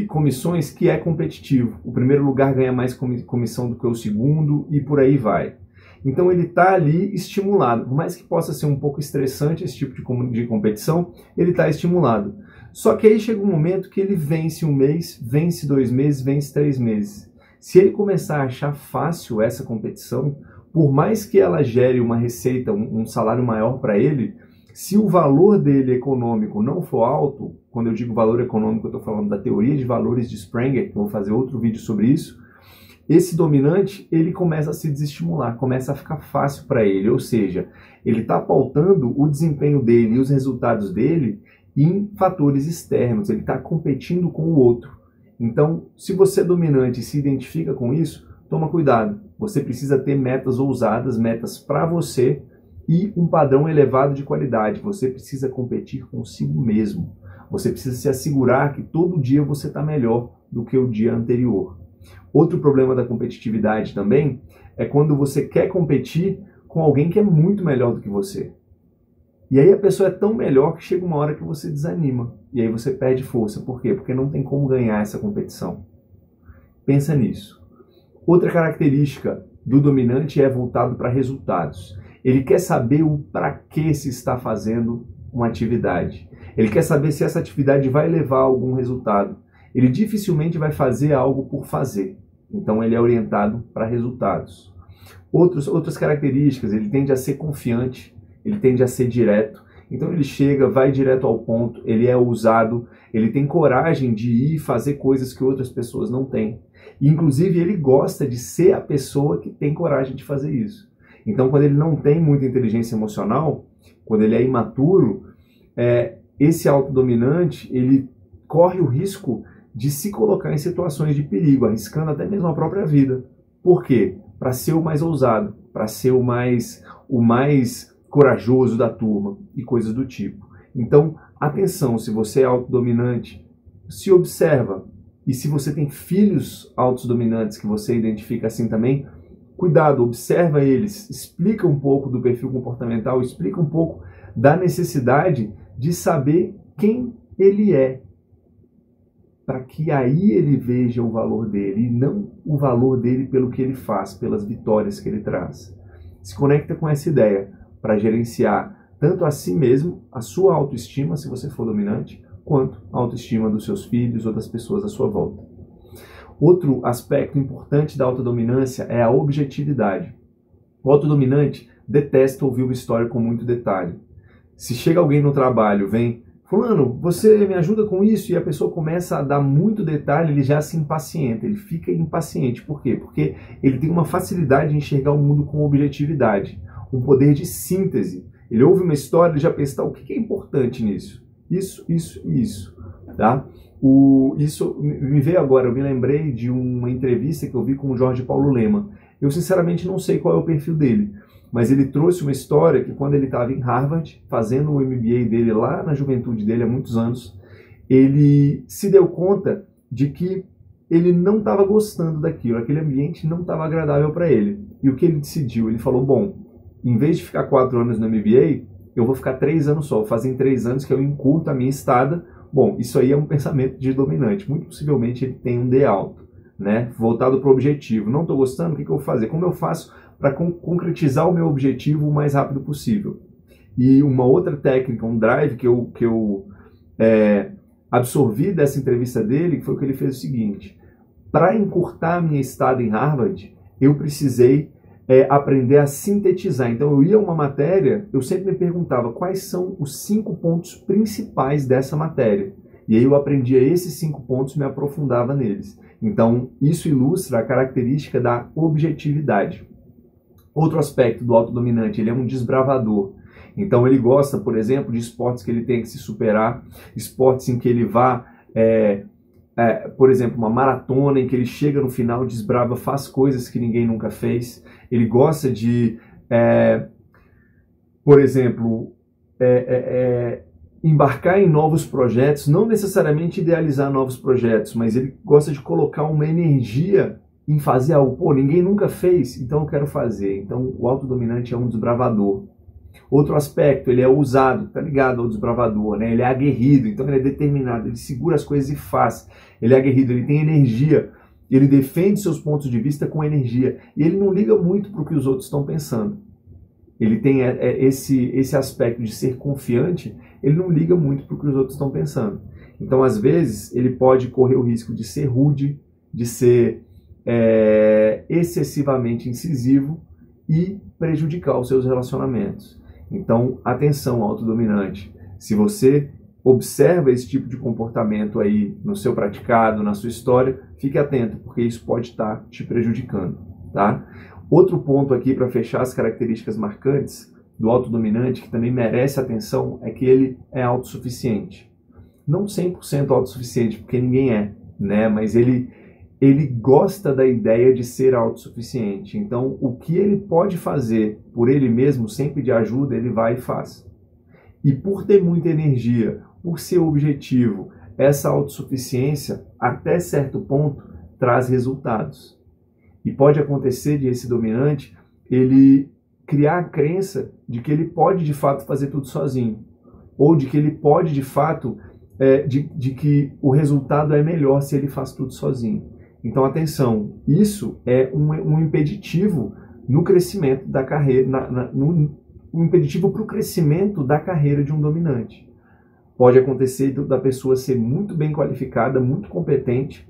comissões que é competitivo. O primeiro lugar ganha mais comissão do que o segundo e por aí vai. Então ele está ali estimulado. Por mais que possa ser um pouco estressante esse tipo de competição, ele está estimulado. Só que aí chega um momento que ele vence um mês, vence 2 meses, vence 3 meses. Se ele começar a achar fácil essa competição, por mais que ela gere uma receita, um salário maior para ele, se o valor dele econômico não for alto, quando eu digo valor econômico, eu estou falando da teoria de valores de Sprenger, que eu vou fazer outro vídeo sobre isso, esse dominante, ele começa a se desestimular, começa a ficar fácil para ele, ou seja, ele está pautando o desempenho dele e os resultados dele em fatores externos, ele está competindo com o outro. Então, se você é dominante e se identifica com isso, toma cuidado, você precisa ter metas ousadas, metas para você e um padrão elevado de qualidade, você precisa competir consigo mesmo, você precisa se assegurar que todo dia você está melhor do que o dia anterior. Outro problema da competitividade também é quando você quer competir com alguém que é muito melhor do que você. E aí a pessoa é tão melhor que chega uma hora que você desanima. E aí você perde força. Por quê? Porque não tem como ganhar essa competição. Pensa nisso. Outra característica do dominante é voltado para resultados. Ele quer saber o para que se está fazendo uma atividade. Ele quer saber se essa atividade vai levar a algum resultado. Ele dificilmente vai fazer algo por fazer. Então ele é orientado para resultados. Outras características, ele tende a ser confiante, ele tende a ser direto. Então ele chega, vai direto ao ponto, ele é ousado, ele tem coragem de ir e fazer coisas que outras pessoas não têm. E, inclusive ele gosta de ser a pessoa que tem coragem de fazer isso. Então quando ele não tem muita inteligência emocional, quando ele é imaturo, esse autodominante, ele corre o risco de se colocar em situações de perigo, arriscando até mesmo a própria vida. Por quê? Para ser o mais ousado, para ser o mais corajoso da turma e coisas do tipo. Então, atenção, se você é autodominante, se observa. E se você tem filhos autodominantes que você identifica assim também, cuidado, observa eles, explica um pouco do perfil comportamental, explica um pouco da necessidade de saber quem ele é, para que aí ele veja o valor dele e não o valor dele pelo que ele faz, pelas vitórias que ele traz. Se conecta com essa ideia para gerenciar tanto a si mesmo, a sua autoestima, se você for dominante, quanto a autoestima dos seus filhos ou das pessoas à sua volta. Outro aspecto importante da autodominância é a objetividade. O autodominante detesta ouvir uma história com muito detalhe. Se chega alguém no trabalho, vem: fulano, você me ajuda com isso? E a pessoa começa a dar muito detalhe, ele já se impacienta, ele fica impaciente. Por quê? Porque ele tem uma facilidade de enxergar o mundo com objetividade, um poder de síntese. Ele ouve uma história e já pensa: tá, o que é importante nisso? Isso, isso e isso. Tá? Isso me veio agora, eu me lembrei de uma entrevista que eu vi com o Jorge Paulo Lema. Eu sinceramente não sei qual é o perfil dele, mas ele trouxe uma história que quando ele estava em Harvard, fazendo o MBA dele lá na juventude dele há muitos anos, ele se deu conta de que ele não estava gostando daquilo, aquele ambiente não estava agradável para ele. E o que ele decidiu? Ele falou: bom, em vez de ficar 4 anos no MBA, eu vou ficar 3 anos só, fazem 3 anos que eu encurto a minha estada. Bom, isso aí é um pensamento de dominante, muito possivelmente ele tem um D alto, né? Voltado para o objetivo. Não estou gostando, o que eu vou fazer? Como eu faço para concretizar o meu objetivo o mais rápido possível? E uma outra técnica, um drive que eu absorvi dessa entrevista dele, foi que ele fez o seguinte: para encurtar a minha estada em Harvard, eu precisei aprender a sintetizar. Então eu ia a uma matéria, eu sempre me perguntava quais são os 5 pontos principais dessa matéria. E aí eu aprendia esses 5 pontos e me aprofundava neles. Então isso ilustra a característica da objetividade. Outro aspecto do autodominante, ele é um desbravador. Então ele gosta, por exemplo, de esportes que ele tem que se superar, esportes em que ele vá, por exemplo, uma maratona em que ele chega no final, desbrava, faz coisas que ninguém nunca fez. Ele gosta de, por exemplo, embarcar em novos projetos, não necessariamente idealizar novos projetos, mas ele gosta de colocar uma energia em fazer algo. Pô, ninguém nunca fez, então eu quero fazer. Então o autodominante é um desbravador. Outro aspecto, ele é ousado, tá ligado ao desbravador, né? Ele é aguerrido, então ele é determinado, ele segura as coisas e faz. Ele é aguerrido, ele tem energia, ele defende seus pontos de vista com energia. E ele não liga muito para o que os outros estão pensando. Ele tem esse aspecto de ser confiante, ele não liga muito para o que os outros estão pensando. Então, às vezes, ele pode correr o risco de ser rude, de ser excessivamente incisivo e prejudicar os seus relacionamentos. Então, atenção, autodominante. Se você observa esse tipo de comportamento aí no seu praticado, na sua história, fique atento, porque isso pode estar te prejudicando, tá? Outro ponto aqui para fechar as características marcantes do autodominante, que também merece atenção, é que ele é autossuficiente. Não 100% autossuficiente, porque ninguém é, né? Mas ele gosta da ideia de ser autossuficiente. Então, o que ele pode fazer por ele mesmo, sem pedir ajuda, ele vai e faz. E por ter muita energia, por ser objetivo, essa autossuficiência, até certo ponto, traz resultados. E pode acontecer de esse dominante, ele criar a crença de que ele pode, de fato, fazer tudo sozinho. Ou de que ele pode, de fato, de que o resultado é melhor se ele faz tudo sozinho. Então, atenção, isso é um impeditivo no crescimento da carreira, um impeditivo para o crescimento da carreira de um dominante. Pode acontecer da pessoa ser muito bem qualificada, muito competente,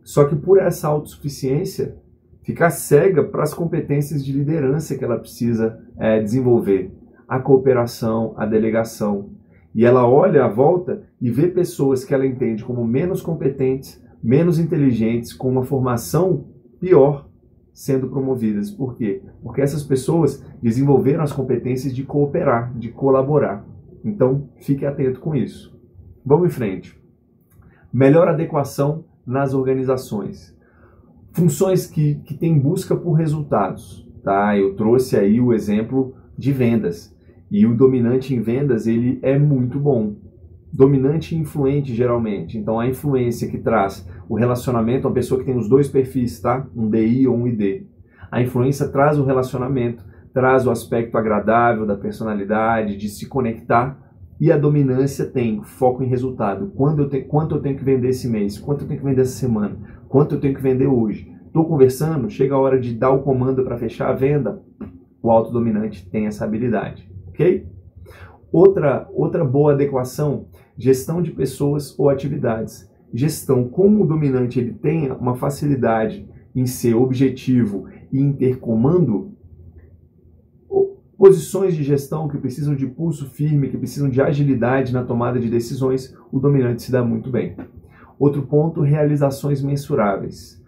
só que por essa autossuficiência, ficar cega para as competências de liderança que ela precisa desenvolver, a cooperação, a delegação. E ela olha à volta e vê pessoas que ela entende como menos competentes, menos inteligentes, com uma formação pior, sendo promovidas. Por quê? Porque essas pessoas desenvolveram as competências de cooperar, de colaborar. Então, fique atento com isso. Vamos em frente. Melhor adequação nas organizações. Funções que têm busca por resultados. Tá? Eu trouxe aí o exemplo de vendas. E o dominante em vendas, ele é muito bom. Dominante e influente, geralmente. Então, a influência que traz o relacionamento, uma pessoa que tem os dois perfis, tá? Um DI ou um ID. A influência traz o relacionamento, traz o aspecto agradável da personalidade, de se conectar. E a dominância tem foco em resultado. Quanto eu tenho que vender esse mês? Quanto eu tenho que vender essa semana? Quanto eu tenho que vender hoje? Estou conversando, chega a hora de dar o comando para fechar a venda. O autodominante tem essa habilidade. Ok? Outra boa adequação, gestão de pessoas ou atividades. Gestão, como o dominante ele tem uma facilidade em ser objetivo e em ter comando, posições de gestão que precisam de pulso firme, que precisam de agilidade na tomada de decisões, o dominante se dá muito bem. Outro ponto, realizações mensuráveis.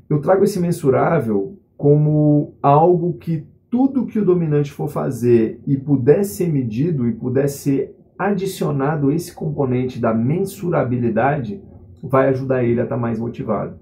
Eu trago esse mensurável como algo que tudo que o dominante for fazer e puder ser medido e puder ser adicionado esse componente da mensurabilidade, vai ajudar ele a estar mais motivado.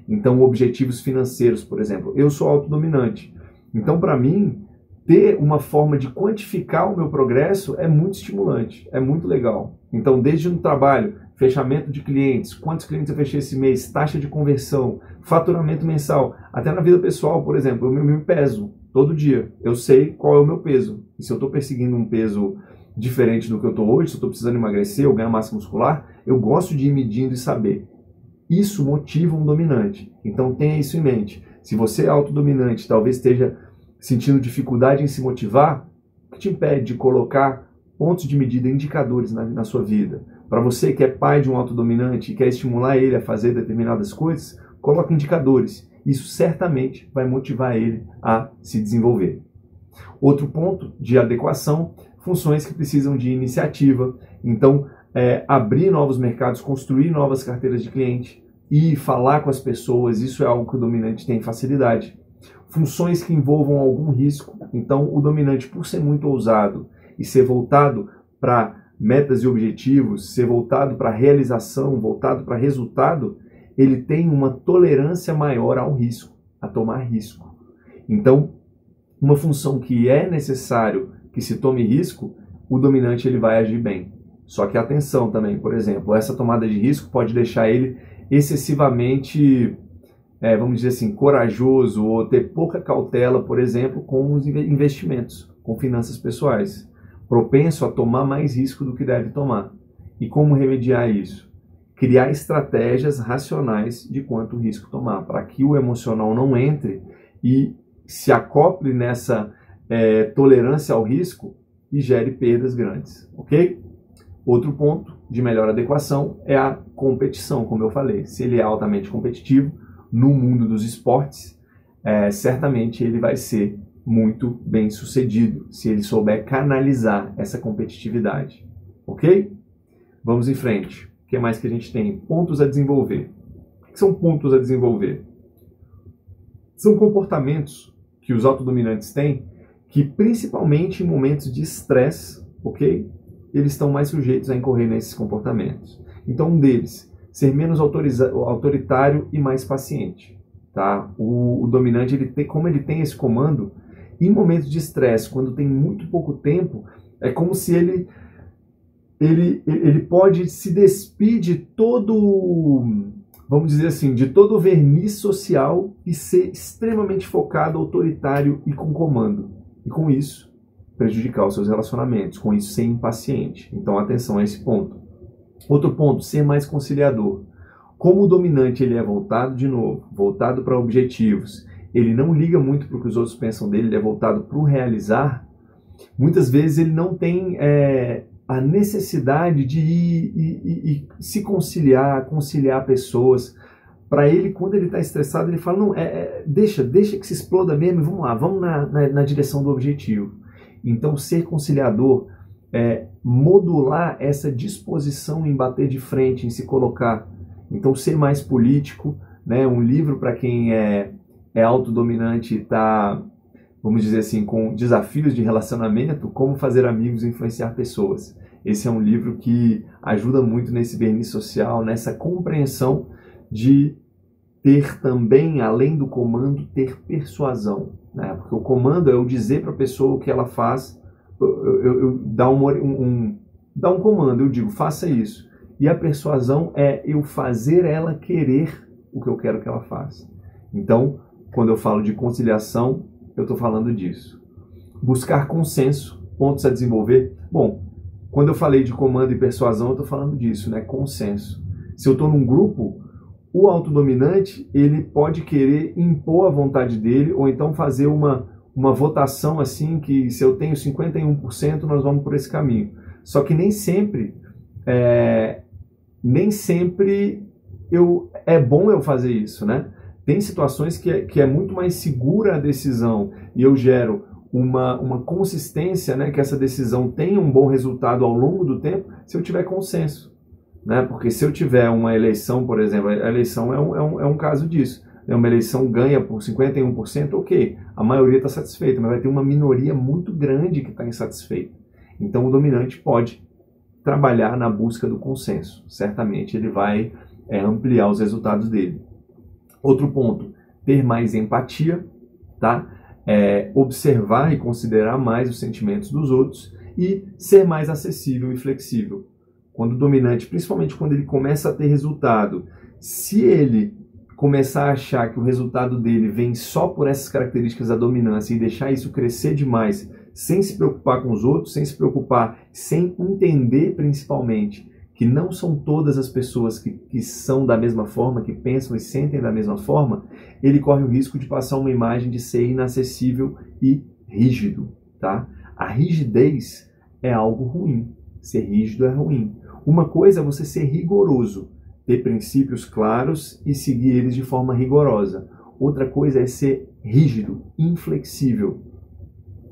Então, objetivos financeiros, por exemplo. Eu sou autodominante. Então, para mim, ter uma forma de quantificar o meu progresso é muito estimulante, é muito legal. Então, desde no trabalho, fechamento de clientes, quantos clientes eu fechei esse mês, taxa de conversão, faturamento mensal, até na vida pessoal, por exemplo, eu me peso todo dia. Eu sei qual é o meu peso. E se eu estou perseguindo um peso diferente do que eu estou hoje, se eu estou precisando emagrecer ou ganhar massa muscular, eu gosto de ir medindo e saber. Isso motiva um dominante. Então tenha isso em mente. Se você é autodominante, talvez esteja sentindo dificuldade em se motivar, o que te impede de colocar pontos de medida, indicadores na sua vida? Para você que é pai de um autodominante e quer estimular ele a fazer determinadas coisas, coloque indicadores. Isso certamente vai motivar ele a se desenvolver. Outro ponto de adequação, funções que precisam de iniciativa. Então, abrir novos mercados, construir novas carteiras de cliente e falar com as pessoas, isso é algo que o dominante tem facilidade. Funções que envolvam algum risco. Então, o dominante, por ser muito ousado e ser voltado para metas e objetivos, ser voltado para realização, voltado para resultado, ele tem uma tolerância maior ao risco, a tomar risco. Então, uma função que é necessário que se tome risco, o dominante ele vai agir bem. Só que atenção também, por exemplo, essa tomada de risco pode deixar ele excessivamente, vamos dizer assim, corajoso ou ter pouca cautela, por exemplo, com os investimentos, com finanças pessoais. Propenso a tomar mais risco do que deve tomar. E como remediar isso? Criar estratégias racionais de quanto risco tomar, para que o emocional não entre e se acople nessa tolerância ao risco e gere perdas grandes, ok? Outro ponto de melhor adequação é a competição, como eu falei. Se ele é altamente competitivo, no mundo dos esportes, certamente ele vai ser muito bem sucedido, se ele souber canalizar essa competitividade. Ok? Vamos em frente. O que mais que a gente tem? Pontos a desenvolver. O que são pontos a desenvolver? São comportamentos que os autodominantes têm que, principalmente em momentos de estresse, ok? Eles estão mais sujeitos a incorrer nesses comportamentos. Então, um deles, ser menos autoritário e mais paciente. Tá? O dominante, como ele tem esse comando, em momentos de estresse, quando tem muito pouco tempo, é como se ele pode se despir de todo, vamos dizer assim, de todo o verniz social e ser extremamente focado, autoritário e com comando. E com isso, prejudicar os seus relacionamentos, com isso ser impaciente. Então, atenção a esse ponto. Outro ponto, ser mais conciliador. Como o dominante ele é voltado, de novo, voltado para objetivos, ele não liga muito para o que os outros pensam dele, ele é voltado para o realizar, muitas vezes ele não tem a necessidade de ir e se conciliar pessoas. Para ele, quando ele está estressado, ele fala, não, deixa que se exploda mesmo, vamos lá, vamos na direção do objetivo. Então, ser conciliador é modular essa disposição em bater de frente, em se colocar. Então, ser mais político, né? Um livro para quem é autodominante e está, vamos dizer assim, com desafios de relacionamento, como fazer amigos e influenciar pessoas. Esse é um livro que ajuda muito nesse verniz social, nessa compreensão de ter também, além do comando, ter persuasão, né? Porque o comando é eu dizer para a pessoa o que ela faz, eu dar um comando, eu digo, faça isso. E a persuasão é eu fazer ela querer o que eu quero que ela faça. Então, quando eu falo de conciliação, eu estou falando disso. Buscar consenso, pontos a desenvolver. Bom, quando eu falei de comando e persuasão, eu estou falando disso, né? Consenso. Se eu estou num grupo, o autodominante, ele pode querer impor a vontade dele, ou então fazer uma votação assim, que se eu tenho 51%, nós vamos por esse caminho. Só que nem sempre é bom eu fazer isso, né? Tem situações que é muito mais segura a decisão e eu gero uma consistência, né, que essa decisão tenha um bom resultado ao longo do tempo se eu tiver consenso, né? Porque se eu tiver uma eleição, por exemplo, a eleição é um caso disso. Uma eleição ganha por 51%, ok, a maioria está satisfeita, mas vai ter uma minoria muito grande que está insatisfeita. Então o dominante pode trabalhar na busca do consenso. Certamente ele vai ampliar os resultados dele. Outro ponto, ter mais empatia, tá? Observar e considerar mais os sentimentos dos outros e ser mais acessível e flexível. Quando o dominante, principalmente quando ele começa a ter resultado, se ele começar a achar que o resultado dele vem só por essas características da dominância e deixar isso crescer demais, sem se preocupar com os outros, sem se preocupar, sem entender principalmente que não são todas as pessoas que são da mesma forma, que pensam e sentem da mesma forma, ele corre o risco de passar uma imagem de ser inacessível e rígido, tá? A rigidez é algo ruim, ser rígido é ruim. Uma coisa é você ser rigoroso, ter princípios claros e seguir eles de forma rigorosa. Outra coisa é ser rígido, inflexível.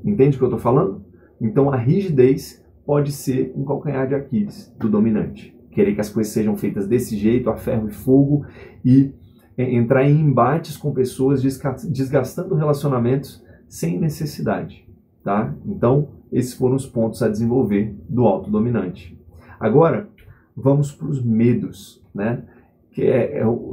Entende o que eu estou falando? Então a rigidez pode ser um calcanhar de Aquiles do dominante. Querer que as coisas sejam feitas desse jeito, a ferro e fogo, e entrar em embates com pessoas, desgastando relacionamentos sem necessidade. Tá? Então, esses foram os pontos a desenvolver do autodominante. Agora, vamos para os medos, né?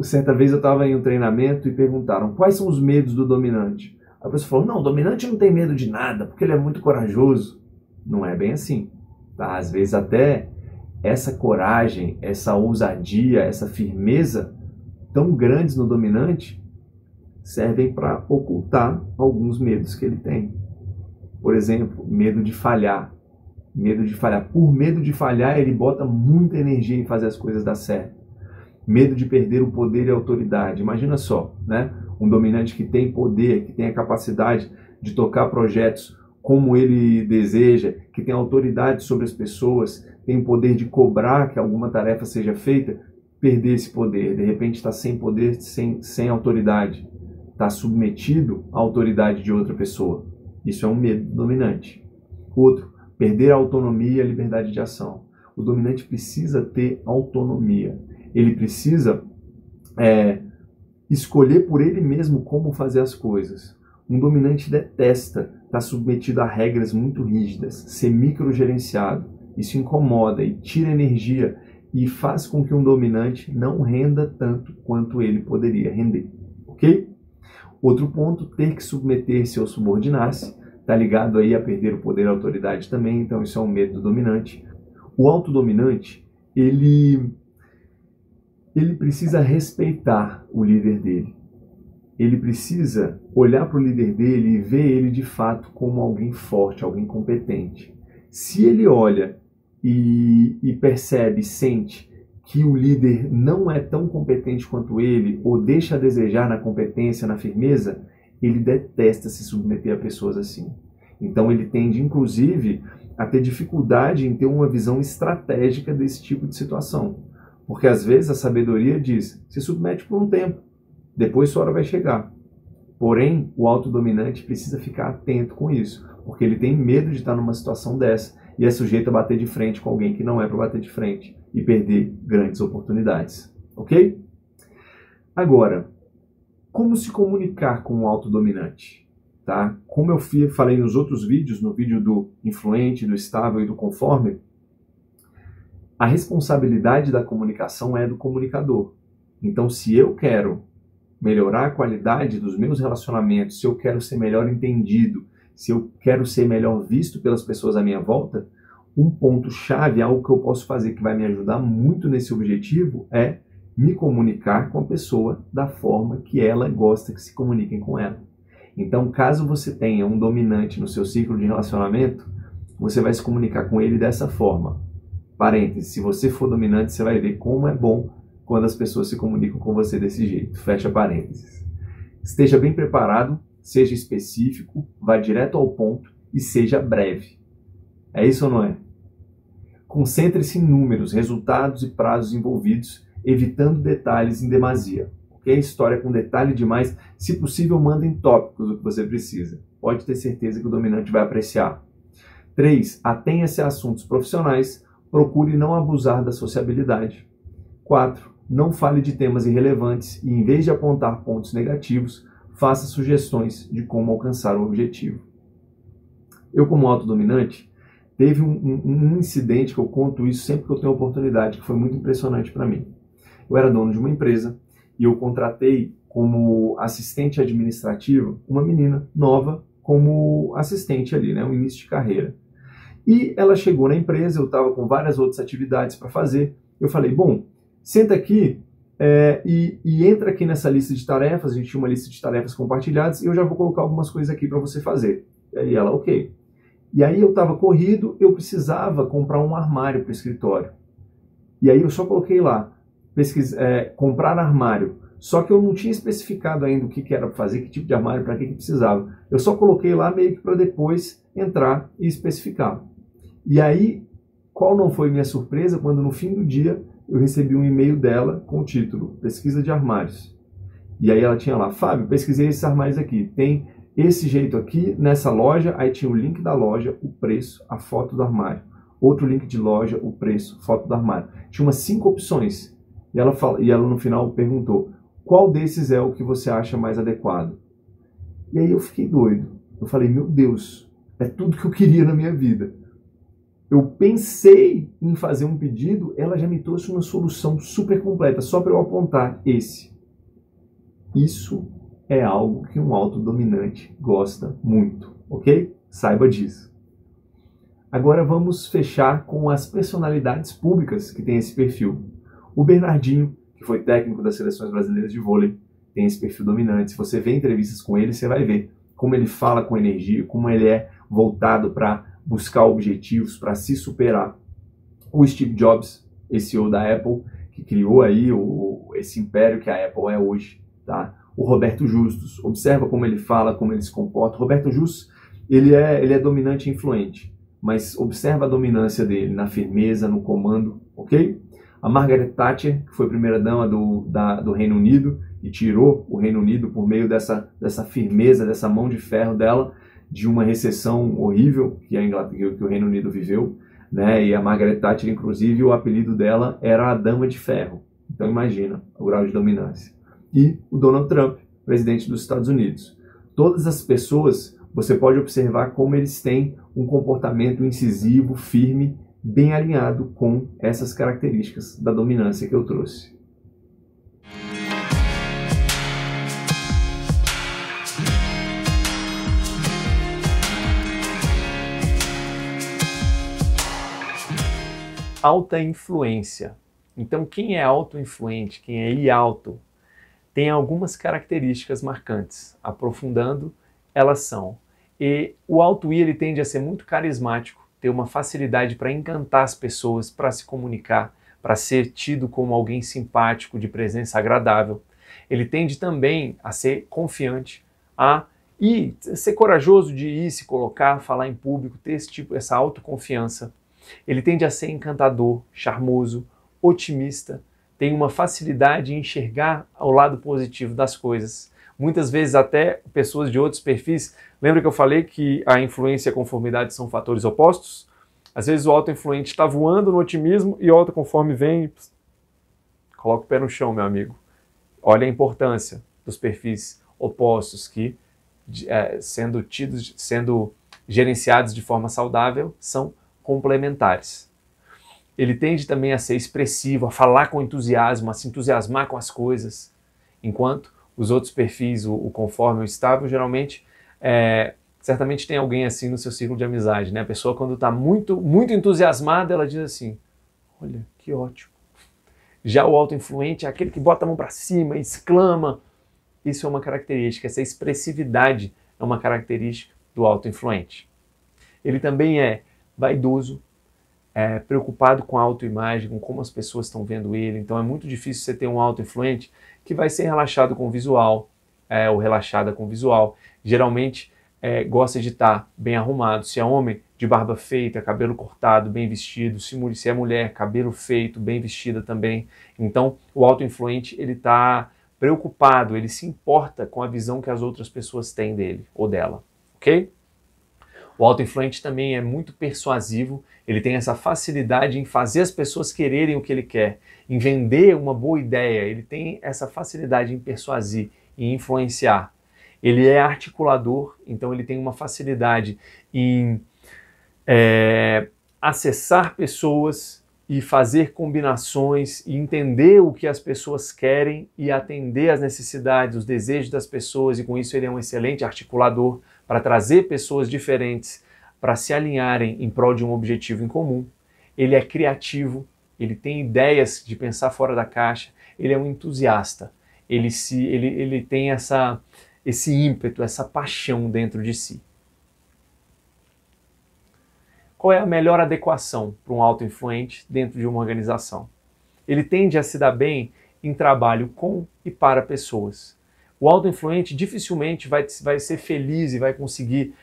Certa vez eu estava em um treinamento e perguntaram quais são os medos do dominante. A pessoa falou, não, o dominante não tem medo de nada, porque ele é muito corajoso. Não é bem assim. Tá? Às vezes até essa coragem, essa ousadia, essa firmeza tão grandes no dominante servem para ocultar alguns medos que ele tem. Por exemplo, medo de falhar. Medo de falhar. Por medo de falhar, ele bota muita energia em fazer as coisas dar certo. Medo de perder o poder e a autoridade. Imagina só, né? Um dominante que tem poder, que tem a capacidade de tocar projetos como ele deseja, que tem autoridade sobre as pessoas, tem o poder de cobrar que alguma tarefa seja feita, perder esse poder, de repente está sem poder, sem autoridade, está submetido à autoridade de outra pessoa. Isso é um medo dominante. Outro, perder a autonomia e a liberdade de ação. O dominante precisa ter autonomia. Ele precisa escolher por ele mesmo como fazer as coisas. Um dominante detesta estar submetido a regras muito rígidas, ser microgerenciado. Isso incomoda e tira energia e faz com que um dominante não renda tanto quanto ele poderia render. Ok? Outro ponto, ter que submeter-se ou subordinar-se. Está ligado aí a perder o poder e a autoridade também, então isso é um medo do dominante. O autodominante, ele precisa respeitar o líder dele. Ele precisa olhar para o líder dele e ver ele de fato como alguém forte, alguém competente. Se ele olha e percebe, sente que o líder não é tão competente quanto ele, ou deixa a desejar na competência, na firmeza, ele detesta se submeter a pessoas assim. Então ele tende, inclusive, a ter dificuldade em ter uma visão estratégica desse tipo de situação. Porque às vezes a sabedoria diz, se submete por um tempo, depois sua hora vai chegar. Porém, o autodominante precisa ficar atento com isso, porque ele tem medo de estar numa situação dessa e é sujeito a bater de frente com alguém que não é para bater de frente e perder grandes oportunidades. Ok? Agora, como se comunicar com o autodominante? Tá? Como eu falei nos outros vídeos, no vídeo do influente, do estável e do conforme, a responsabilidade da comunicação é do comunicador. Então, se eu quero melhorar a qualidade dos meus relacionamentos, se eu quero ser melhor entendido, se eu quero ser melhor visto pelas pessoas à minha volta, um ponto-chave, algo que eu posso fazer que vai me ajudar muito nesse objetivo é me comunicar com a pessoa da forma que ela gosta que se comuniquem com ela. Então, caso você tenha um dominante no seu ciclo de relacionamento, você vai se comunicar com ele dessa forma. Parênteses, se você for dominante, você vai ver como é bom quando as pessoas se comunicam com você desse jeito. Fecha parênteses. Esteja bem preparado, seja específico, vá direto ao ponto e seja breve. É isso ou não é? Concentre-se em números, resultados e prazos envolvidos, evitando detalhes em demasia. Okay? História com detalhe demais, se possível, manda em tópicos o que você precisa. Pode ter certeza que o dominante vai apreciar. 3. Atenha-se a assuntos profissionais, procure não abusar da sociabilidade. 4. Não fale de temas irrelevantes e, em vez de apontar pontos negativos, faça sugestões de como alcançar o objetivo. Eu, como autodominante, teve um incidente que eu conto isso sempre que eu tenho oportunidade, que foi muito impressionante para mim. Eu era dono de uma empresa e eu contratei como assistente administrativa uma menina nova como assistente ali, né, um início de carreira. E ela chegou na empresa, eu estava com várias outras atividades para fazer. Eu falei, bom, senta aqui e entra aqui nessa lista de tarefas. A gente tinha uma lista de tarefas compartilhadas e eu já vou colocar algumas coisas aqui para você fazer. E aí ela, ok. E aí eu estava corrido, eu precisava comprar um armário para o escritório. E aí eu só coloquei lá, comprar armário. Só que eu não tinha especificado ainda o que era para fazer, que tipo de armário, para que precisava. Eu só coloquei lá meio que para depois entrar e especificar. E aí, qual não foi minha surpresa quando no fim do dia eu recebi um e-mail dela com o título Pesquisa de Armários. E aí ela tinha lá, Fábio, pesquisei esses armários aqui, tem esse jeito aqui nessa loja, aí tinha o link da loja, o preço, a foto do armário. Outro link de loja, o preço, foto do armário. Tinha umas 5 opções. E ela no final perguntou, qual desses é o que você acha mais adequado? E aí eu fiquei doido. Eu falei, meu Deus, é tudo que eu queria na minha vida. Eu pensei em fazer um pedido, ela já me trouxe uma solução super completa, só para eu apontar esse. Isso é algo que um autodominante gosta muito, ok? Saiba disso. Agora vamos fechar com as personalidades públicas que têm esse perfil. O Bernardinho, que foi técnico das seleções brasileiras de vôlei, tem esse perfil dominante. Se você vê entrevistas com ele, você vai ver como ele fala com energia, como ele é voltado para buscar objetivos, para se superar. O Steve Jobs, esse CEO da Apple, que criou aí esse império que a Apple é hoje, tá? O Roberto Justus, observa como ele fala, como ele se comporta. O Roberto Justus, ele é dominante e influente, mas observa a dominância dele na firmeza, no comando, ok? A Margaret Thatcher, que foi primeira-dama do Reino Unido e tirou o Reino Unido por meio dessa firmeza, dessa mão de ferro dela, de uma recessão horrível que o Reino Unido viveu, né? E a Margaret Thatcher, inclusive, o apelido dela era a Dama de Ferro. Então imagina o grau de dominância. E o Donald Trump, presidente dos Estados Unidos. Todas as pessoas, você pode observar como eles têm um comportamento incisivo, firme, bem alinhado com essas características da dominância que eu trouxe. Alta influência. Então, quem é auto-influente, quem é I-alto, tem algumas características marcantes. Aprofundando, elas são: o alto I ele tende a ser muito carismático, ter uma facilidade para encantar as pessoas, para se comunicar, para ser tido como alguém simpático, de presença agradável. Ele tende também a ser confiante, a ser corajoso de ir se colocar, falar em público, ter essa autoconfiança. Ele tende a ser encantador, charmoso, otimista, tem uma facilidade em enxergar o lado positivo das coisas. Muitas vezes até pessoas de outros perfis. Lembra que eu falei que a influência e a conformidade são fatores opostos? Às vezes o autoinfluente está voando no otimismo e o autoconforme vem e coloca o pé no chão, meu amigo. Olha a importância dos perfis opostos que, sendo gerenciados de forma saudável, são complementares. Ele tende também a ser expressivo, a falar com entusiasmo, a se entusiasmar com as coisas, enquanto os outros perfis, o conforme, o estável, geralmente, certamente tem alguém assim no seu círculo de amizade, né? A pessoa, quando está muito, muito entusiasmada, ela diz assim: olha, que ótimo. Já o autoinfluente é aquele que bota a mão para cima, exclama. Isso é uma característica, essa expressividade é uma característica do autoinfluente. Ele também é vaidoso, preocupado com a autoimagem, com como as pessoas estão vendo ele. Então é muito difícil você ter um autoinfluente que vai ser relaxado com o visual, ou relaxada com o visual. Geralmente gosta de estar bem arrumado. Se é homem, de barba feita, cabelo cortado, bem vestido. Se é mulher, cabelo feito, bem vestida também. Então o autoinfluente ele está preocupado, ele se importa com a visão que as outras pessoas têm dele ou dela, ok? O autoinfluente também é muito persuasivo, ele tem essa facilidade em fazer as pessoas quererem o que ele quer, em vender uma boa ideia, ele tem essa facilidade em persuadir, em influenciar. Ele é articulador, então ele tem uma facilidade em acessar pessoas e fazer combinações e entender o que as pessoas querem e atender às necessidades, os desejos das pessoas, e com isso ele é um excelente articulador para trazer pessoas diferentes para se alinharem em prol de um objetivo em comum. Ele é criativo, ele tem ideias de pensar fora da caixa, ele é um entusiasta, ele tem esse ímpeto, essa paixão dentro de si. Qual é a melhor adequação para um autoinfluente dentro de uma organização? Ele tende a se dar bem em trabalho com e para pessoas. O autoinfluente dificilmente vai ser feliz e vai conseguir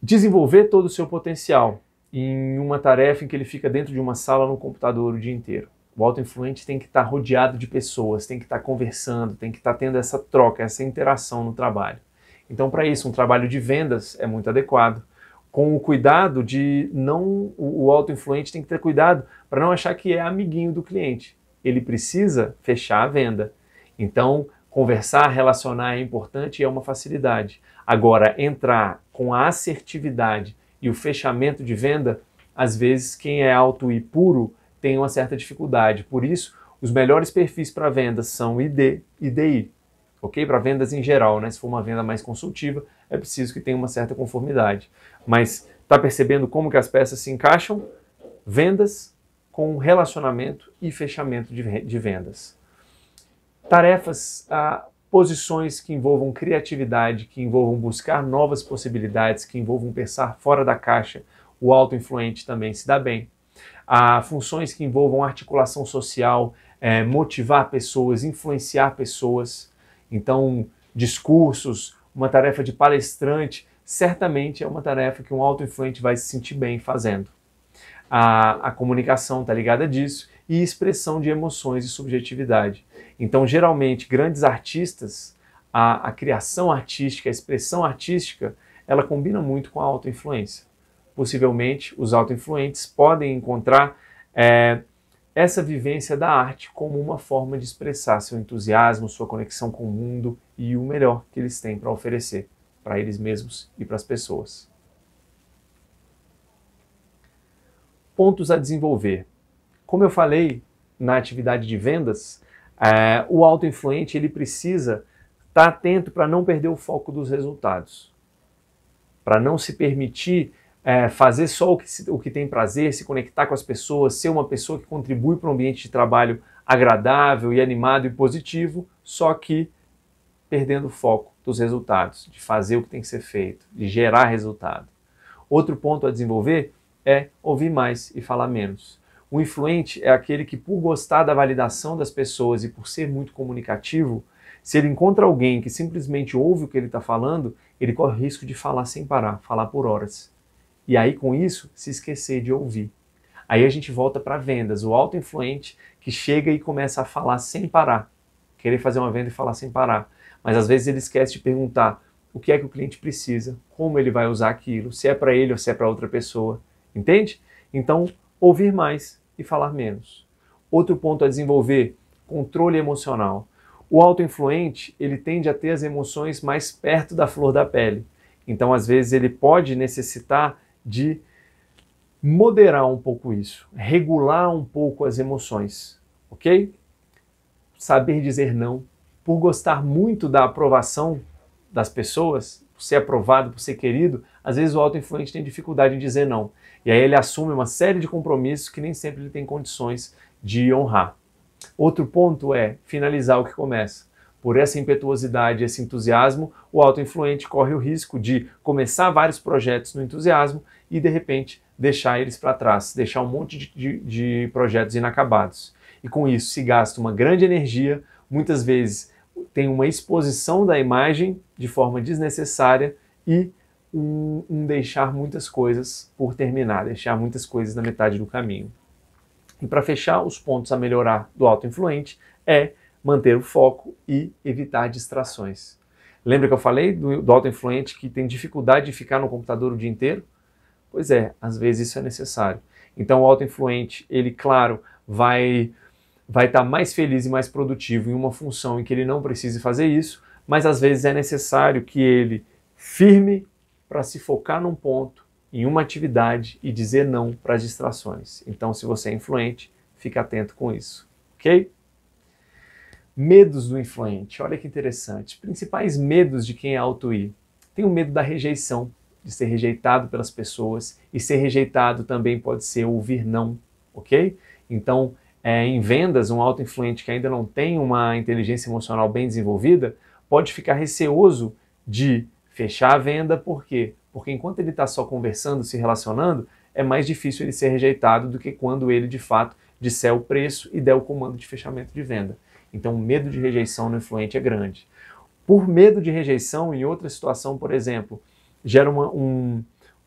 desenvolver todo o seu potencial em uma tarefa em que ele fica dentro de uma sala no computador o dia inteiro. O autoinfluente tem que estar rodeado de pessoas, tem que estar conversando, tem que estar tendo essa troca, essa interação no trabalho. Então, para isso, um trabalho de vendas é muito adequado. Com o cuidado de o autoinfluente tem que ter cuidado para não achar que é amiguinho do cliente. Ele precisa fechar a venda. Então, conversar, relacionar é importante e é uma facilidade. Agora, entrar com a assertividade e o fechamento de venda, às vezes quem é alto e puro tem uma certa dificuldade. Por isso, os melhores perfis para vendas são ID e DI. Ok? Para vendas em geral, né? Se for uma venda mais consultiva, é preciso que tenha uma certa conformidade. Mas está percebendo como que as peças se encaixam? Vendas com relacionamento e fechamento de vendas. Tarefas, posições que envolvam criatividade, que envolvam buscar novas possibilidades, que envolvam pensar fora da caixa, o autoinfluente também se dá bem. Funções que envolvam articulação social, motivar pessoas, influenciar pessoas. Então, discursos, uma tarefa de palestrante, certamente é uma tarefa que um autoinfluente vai se sentir bem fazendo. A comunicação está ligada disso, e expressão de emoções e subjetividade. Então, geralmente, grandes artistas, a criação artística, a expressão artística, ela combina muito com a autoinfluência. Possivelmente, os autoinfluentes podem encontrar essa vivência da arte como uma forma de expressar seu entusiasmo, sua conexão com o mundo e o melhor que eles têm para oferecer para eles mesmos e para as pessoas. Pontos a desenvolver. Como eu falei na atividade de vendas, o autoinfluente ele precisa estar atento para não perder o foco dos resultados, para não se permitir fazer só o que tem prazer, se conectar com as pessoas, ser uma pessoa que contribui para um ambiente de trabalho agradável e animado e positivo, só que perdendo o foco dos resultados, de fazer o que tem que ser feito, de gerar resultado. Outro ponto a desenvolver é ouvir mais e falar menos. O influente é aquele que, por gostar da validação das pessoas e por ser muito comunicativo, se ele encontra alguém que simplesmente ouve o que ele está falando, ele corre o risco de falar sem parar, falar por horas. E aí, com isso, se esquecer de ouvir. Aí a gente volta para vendas, o autoinfluente que chega e começa a falar sem parar, querer fazer uma venda e falar sem parar. Mas às vezes ele esquece de perguntar o que é que o cliente precisa, como ele vai usar aquilo, se é para ele ou se é para outra pessoa. Entende? Então, ouvir mais e falar menos. Outro ponto a desenvolver, controle emocional. O autoinfluente, ele tende a ter as emoções mais perto da flor da pele. Então, às vezes, ele pode necessitar de moderar um pouco isso, regular um pouco as emoções, ok? Saber dizer não. Por gostar muito da aprovação das pessoas, por ser aprovado, por ser querido, às vezes o autoinfluente tem dificuldade em dizer não. E aí ele assume uma série de compromissos que nem sempre ele tem condições de honrar. Outro ponto é finalizar o que começa. Por essa impetuosidade, esse entusiasmo, o autoinfluente corre o risco de começar vários projetos no entusiasmo e, de repente, deixar eles para trás, deixar um monte de projetos inacabados. E com isso se gasta uma grande energia, muitas vezes tem uma exposição da imagem de forma desnecessária e um deixar muitas coisas por terminar, deixar muitas coisas na metade do caminho. E para fechar, os pontos a melhorar do autoinfluente é manter o foco e evitar distrações. Lembra que eu falei do autoinfluente que tem dificuldade de ficar no computador o dia inteiro? Pois é, às vezes isso é necessário. Então o autoinfluente, ele, claro, vai estar mais feliz e mais produtivo em uma função em que ele não precise fazer isso, mas às vezes é necessário que ele firme para se focar num ponto, em uma atividade e dizer não para as distrações. Então, se você é influente, fique atento com isso, ok? Medos do influente, olha que interessante. Principais medos de quem é auto-I. Tem o medo da rejeição, de ser rejeitado pelas pessoas, e ser rejeitado também pode ser ouvir não, ok? Então, em vendas, um auto-influente que ainda não tem uma inteligência emocional bem desenvolvida, pode ficar receoso de fechar a venda, por quê? Porque enquanto ele está só conversando, se relacionando, é mais difícil ele ser rejeitado do que quando ele, de fato, disser o preço e der o comando de fechamento de venda. Então, o medo de rejeição no influente é grande. Por medo de rejeição, em outra situação, por exemplo,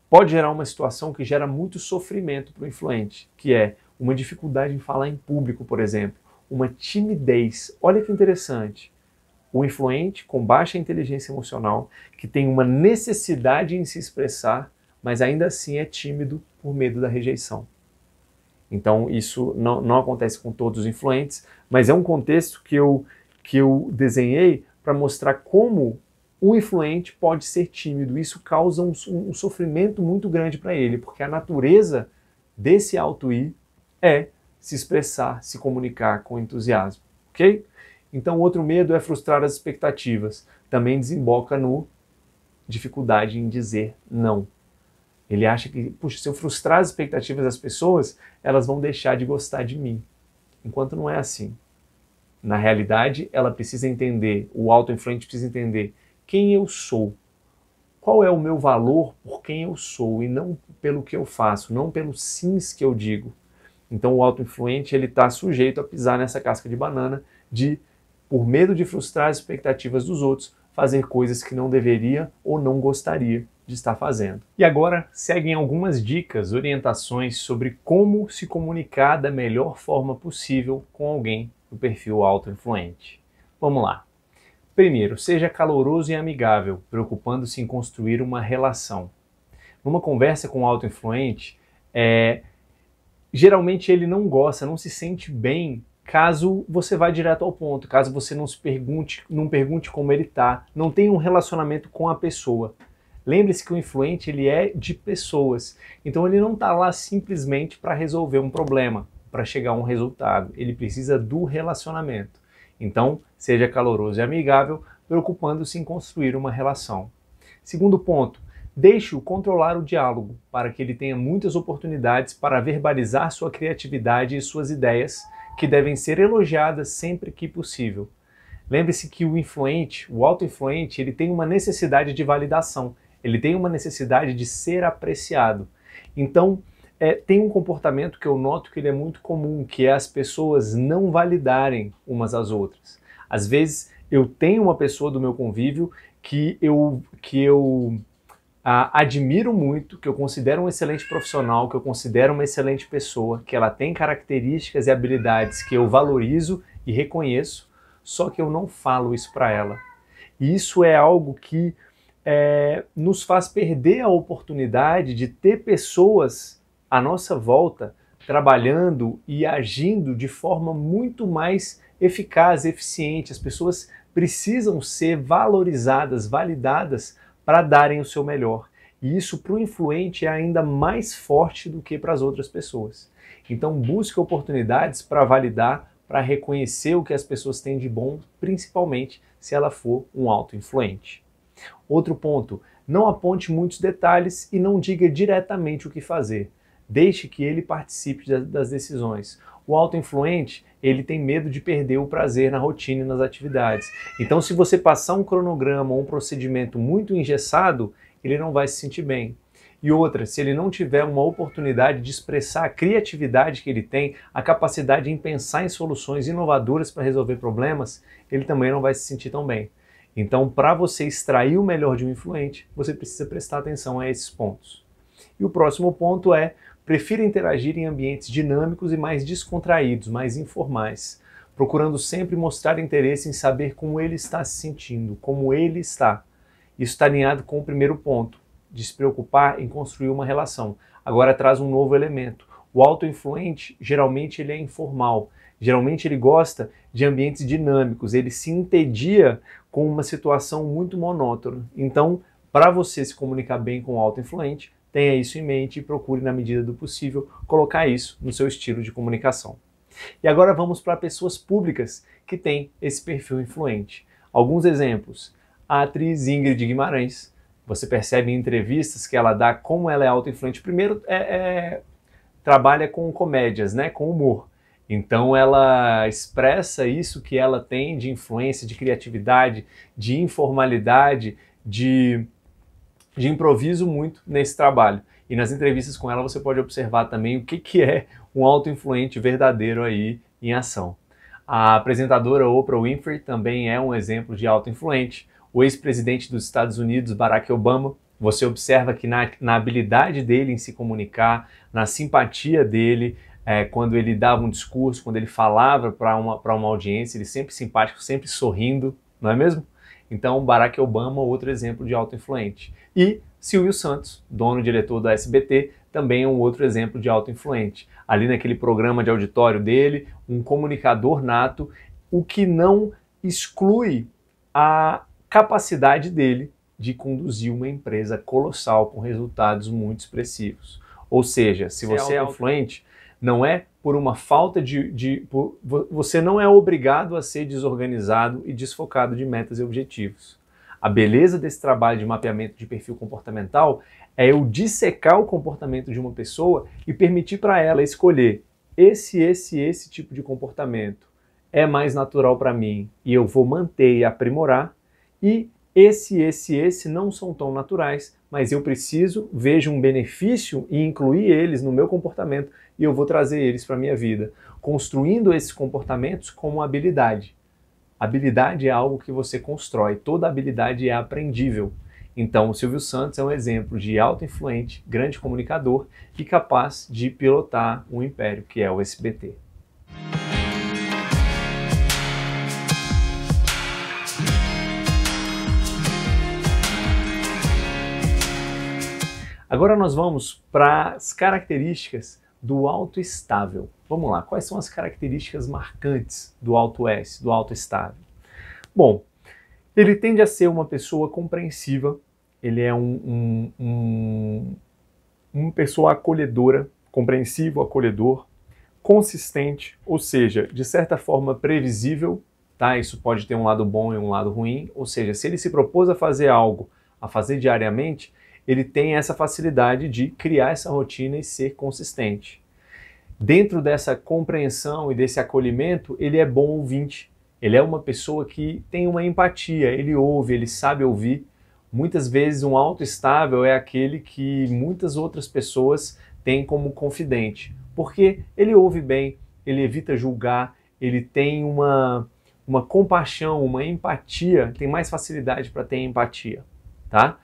pode gerar uma situação que gera muito sofrimento para o influente, que é uma dificuldade em falar em público, por exemplo, uma timidez. Olha que interessante. O influente com baixa inteligência emocional, que tem uma necessidade em se expressar, mas ainda assim é tímido por medo da rejeição. Então isso não acontece com todos os influentes, mas é um contexto que eu desenhei para mostrar como o influente pode ser tímido. Isso causa um sofrimento muito grande para ele, porque a natureza desse auto-I é se expressar, se comunicar com entusiasmo, ok? Então, outro medo é frustrar as expectativas. Também desemboca no dificuldade em dizer não. Ele acha que, puxa, se eu frustrar as expectativas das pessoas, elas vão deixar de gostar de mim. Enquanto não é assim. Na realidade, ela precisa entender, o autoinfluente precisa entender quem eu sou. Qual é o meu valor por quem eu sou e não pelo que eu faço, não pelos sims que eu digo. Então, o autoinfluente está sujeito a pisar nessa casca de banana de, por medo de frustrar as expectativas dos outros, fazer coisas que não deveria ou não gostaria de estar fazendo. E agora seguem algumas dicas, orientações sobre como se comunicar da melhor forma possível com alguém do perfil autoinfluente. Vamos lá. Primeiro, seja caloroso e amigável, preocupando-se em construir uma relação. Numa conversa com o autoinfluente, geralmente ele não gosta, não se sente bem caso você vá direto ao ponto, caso você não pergunte como ele está, não tenha um relacionamento com a pessoa. Lembre-se que o influente ele é de pessoas, então ele não está lá simplesmente para resolver um problema, para chegar a um resultado, ele precisa do relacionamento. Então, seja caloroso e amigável, preocupando-se em construir uma relação. Segundo ponto, deixe-o controlar o diálogo, para que ele tenha muitas oportunidades para verbalizar sua criatividade e suas ideias, que devem ser elogiadas sempre que possível. Lembre-se que o influente, o autoinfluente, ele tem uma necessidade de validação, ele tem uma necessidade de ser apreciado. Então, tem um comportamento que eu noto que ele é muito comum, que é as pessoas não validarem umas às outras. Às vezes, eu tenho uma pessoa do meu convívio que eu admiro muito, que eu considero um excelente profissional, que eu considero uma excelente pessoa, que ela tem características e habilidades que eu valorizo e reconheço, só que eu não falo isso para ela. E isso é algo que nos faz perder a oportunidade de ter pessoas à nossa volta trabalhando e agindo de forma muito mais eficaz, eficiente. As pessoas precisam ser valorizadas, validadas para darem o seu melhor. E isso para o influente é ainda mais forte do que para as outras pessoas. Então busque oportunidades para validar, para reconhecer o que as pessoas têm de bom, principalmente se ela for um autoinfluente. Outro ponto, não aponte muitos detalhes e não diga diretamente o que fazer. Deixe que ele participe das decisões. O autoinfluente, ele tem medo de perder o prazer na rotina e nas atividades. Então, se você passar um cronograma ou um procedimento muito engessado, ele não vai se sentir bem. E outra, se ele não tiver uma oportunidade de expressar a criatividade que ele tem, a capacidade em pensar em soluções inovadoras para resolver problemas, ele também não vai se sentir tão bem. Então, para você extrair o melhor de um influente, você precisa prestar atenção a esses pontos. E o próximo ponto é: prefira interagir em ambientes dinâmicos e mais descontraídos, mais informais, procurando sempre mostrar interesse em saber como ele está se sentindo, como ele está. Isso está alinhado com o primeiro ponto, de se preocupar em construir uma relação. Agora traz um novo elemento. O autoinfluente, geralmente ele é informal, geralmente ele gosta de ambientes dinâmicos, ele se entedia com uma situação muito monótona. Então, para você se comunicar bem com o autoinfluente, tenha isso em mente e procure, na medida do possível, colocar isso no seu estilo de comunicação. E agora vamos para pessoas públicas que têm esse perfil influente. Alguns exemplos. A atriz Ingrid Guimarães. Você percebe em entrevistas que ela dá como ela é autoinfluente. Primeiro, trabalha com comédias, né, com humor. Então ela expressa isso que ela tem de influência, de criatividade, de informalidade, de improviso muito nesse trabalho. E nas entrevistas com ela você pode observar também o que é um autoinfluente verdadeiro aí em ação. A apresentadora Oprah Winfrey também é um exemplo de autoinfluente. O ex-presidente dos Estados Unidos, Barack Obama, você observa que na habilidade dele em se comunicar, na simpatia dele, quando ele dava um discurso, quando ele falava para uma audiência, ele sempre simpático, sempre sorrindo, não é mesmo? Então, Barack Obama, outro exemplo de autoinfluente. E Silvio Santos, dono e diretor da SBT, também é um outro exemplo de autoinfluente. Ali naquele programa de auditório dele, um comunicador nato, o que não exclui a capacidade dele de conduzir uma empresa colossal com resultados muito expressivos. Ou seja, se você é influente, não é por uma falta você não é obrigado a ser desorganizado e desfocado de metas e objetivos. A beleza desse trabalho de mapeamento de perfil comportamental é eu dissecar o comportamento de uma pessoa e permitir para ela escolher esse tipo de comportamento é mais natural para mim e eu vou manter e aprimorar, e esse não são tão naturais, mas eu vejo um benefício em incluir eles no meu comportamento e eu vou trazer eles para a minha vida, construindo esses comportamentos como habilidade. Habilidade é algo que você constrói, toda habilidade é aprendível. Então, o Silvio Santos é um exemplo de autoinfluente, grande comunicador e capaz de pilotar um império, que é o SBT. Agora nós vamos para as características do autoestável. Vamos lá, quais são as características marcantes do alto S, do autoestável? Bom, ele tende a ser uma pessoa compreensiva, ele é uma pessoa acolhedora, compreensivo, acolhedor, consistente, ou seja, de certa forma previsível, tá? Isso pode ter um lado bom e um lado ruim, ou seja, se ele se propôs a fazer algo, a fazer diariamente, ele tem essa facilidade de criar essa rotina e ser consistente. Dentro dessa compreensão e desse acolhimento, ele é bom ouvinte. Ele é uma pessoa que tem uma empatia, ele ouve, ele sabe ouvir. Muitas vezes um autoestável é aquele que muitas outras pessoas têm como confidente, porque ele ouve bem, ele evita julgar, ele tem uma compaixão, uma empatia, tem mais facilidade para ter empatia, tá?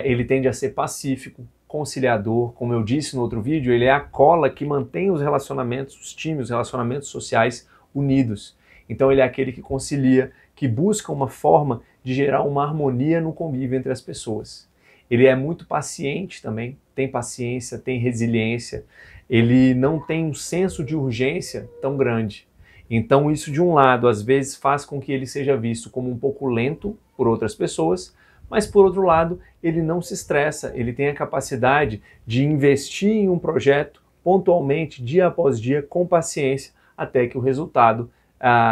Ele tende a ser pacífico, conciliador, como eu disse no outro vídeo, ele é a cola que mantém os relacionamentos, os times, os relacionamentos sociais unidos. Então ele é aquele que concilia, que busca uma forma de gerar uma harmonia no convívio entre as pessoas. Ele é muito paciente também, tem paciência, tem resiliência, ele não tem um senso de urgência tão grande. Então isso de um lado às vezes faz com que ele seja visto como um pouco lento por outras pessoas, mas por outro lado, ele não se estressa, ele tem a capacidade de investir em um projeto pontualmente, dia após dia, com paciência, até que o resultado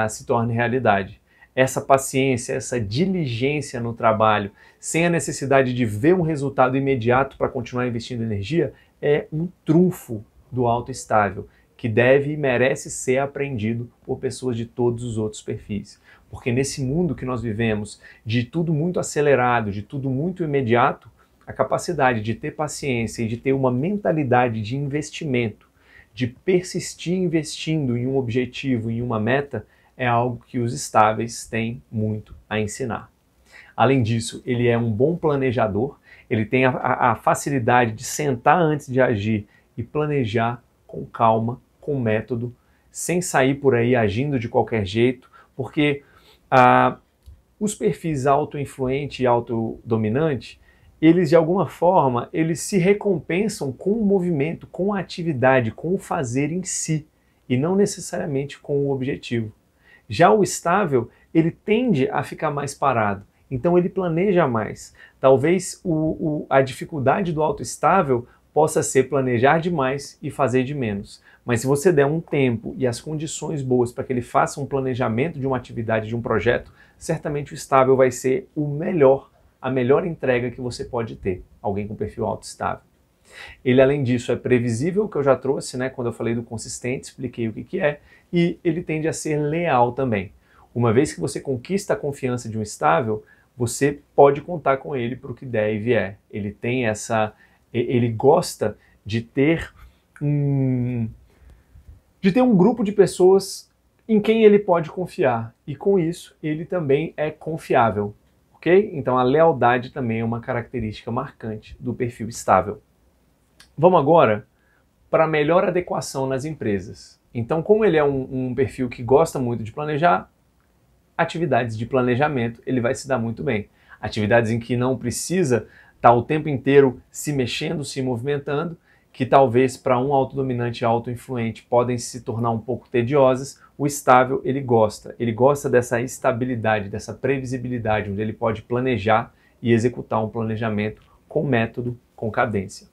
se torne realidade. Essa paciência, essa diligência no trabalho, sem a necessidade de ver um resultado imediato para continuar investindo energia, é um trunfo do autoestável, que deve e merece ser aprendido por pessoas de todos os outros perfis. Porque nesse mundo que nós vivemos, de tudo muito acelerado, de tudo muito imediato, a capacidade de ter paciência e de ter uma mentalidade de investimento, de persistir investindo em um objetivo, em uma meta, é algo que os estáveis têm muito a ensinar. Além disso, ele é um bom planejador, ele tem a facilidade de sentar antes de agir e planejar com calma, com método, sem sair por aí agindo de qualquer jeito, porque os perfis autoinfluente e autodominante, eles de alguma forma, eles se recompensam com o movimento, com a atividade, com o fazer em si, e não necessariamente com o objetivo. Já o estável, ele tende a ficar mais parado, então ele planeja mais. Talvez a dificuldade do autoestável possa ser planejar demais e fazer de menos. Mas se você der um tempo e as condições boas para que ele faça um planejamento de uma atividade, de um projeto, certamente o estável vai ser a melhor entrega que você pode ter, alguém com perfil autoestável. Ele, além disso, é previsível, que eu já trouxe, né, quando eu falei do consistente, expliquei o que é, e ele tende a ser leal também. Uma vez que você conquista a confiança de um estável, você pode contar com ele para o que der e vier. Ele gosta de ter um grupo de pessoas em quem ele pode confiar, e com isso ele também é confiável, ok? Então a lealdade também é uma característica marcante do perfil estável. Vamos agora para a melhor adequação nas empresas. Então, como ele é um perfil que gosta muito de planejar, atividades de planejamento ele vai se dar muito bem. Atividades em que não precisa estar o tempo inteiro se mexendo, se movimentando, que talvez para um autodominante e autoinfluente podem se tornar um pouco tediosas, o estável ele gosta dessa estabilidade, dessa previsibilidade, onde ele pode planejar e executar um planejamento com método, com cadência.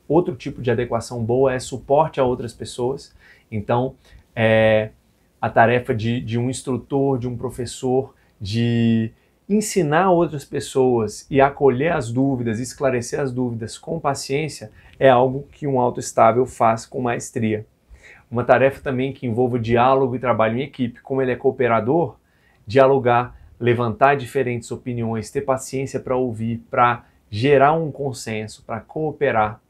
Outro tipo de adequação boa é suporte a outras pessoas, então a tarefa de um instrutor, de um professor, de ensinar outras pessoas e acolher as dúvidas, esclarecer as dúvidas com paciência, é algo que um autoestável faz com maestria. Uma tarefa também que envolva diálogo e trabalho em equipe. Como ele é cooperador, dialogar, levantar diferentes opiniões, ter paciência para ouvir, para gerar um consenso, para cooperar.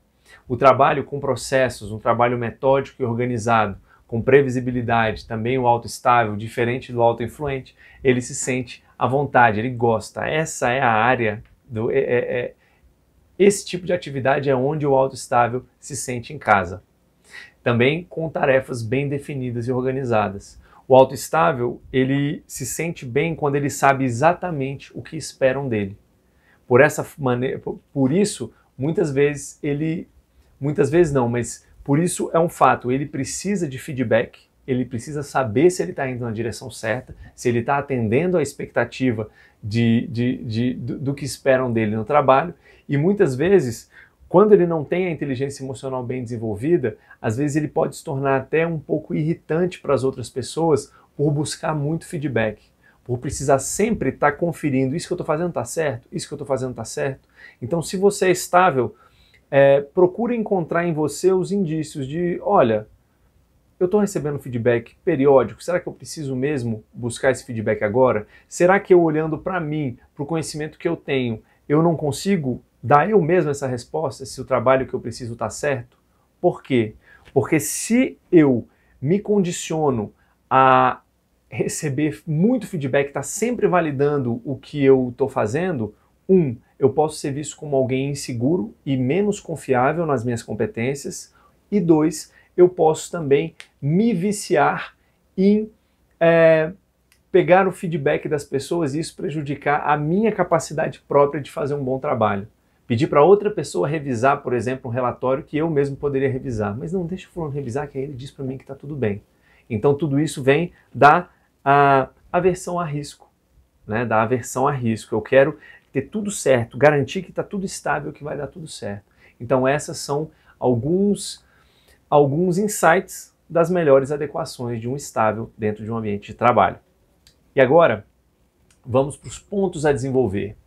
O trabalho com processos, um trabalho metódico e organizado, com previsibilidade, também o autoestável, diferente do autoinfluente, ele se sente à vontade, ele gosta. Essa é a área Esse tipo de atividade é onde o autoestável se sente em casa. Também com tarefas bem definidas e organizadas. O autoestável, ele se sente bem quando ele sabe exatamente o que esperam dele. Por isso, muitas vezes não, mas por isso é um fato, ele precisa de feedback, ele precisa saber se ele está indo na direção certa, se ele está atendendo à expectativa do que esperam dele no trabalho, e muitas vezes, quando ele não tem a inteligência emocional bem desenvolvida, às vezes ele pode se tornar até um pouco irritante para as outras pessoas por buscar muito feedback, por precisar sempre estar conferindo, isso que eu estou fazendo está certo? Isso que eu estou fazendo está certo? Então, se você é estável, procure encontrar em você os indícios de, olha, eu estou recebendo feedback periódico, será que eu preciso mesmo buscar esse feedback agora? Será que eu olhando para mim, para o conhecimento que eu tenho, eu não consigo dar eu mesmo essa resposta se o trabalho que eu preciso está certo? Por quê? Porque se eu me condiciono a receber muito feedback, está sempre validando o que eu estou fazendo, eu posso ser visto como alguém inseguro e menos confiável nas minhas competências, e 2, eu posso também me viciar em pegar o feedback das pessoas e isso prejudicar a minha capacidade própria de fazer um bom trabalho. Pedir para outra pessoa revisar, por exemplo, um relatório que eu mesmo poderia revisar, mas não, deixa o fulano revisar que aí ele diz para mim que está tudo bem. Então tudo isso vem da aversão a risco, né? Da aversão a risco. Eu quero ter tudo certo, garantir que está tudo estável, que vai dar tudo certo. Então essas são alguns insights das melhores adequações de um estável dentro de um ambiente de trabalho. E agora, vamos para os pontos a desenvolver.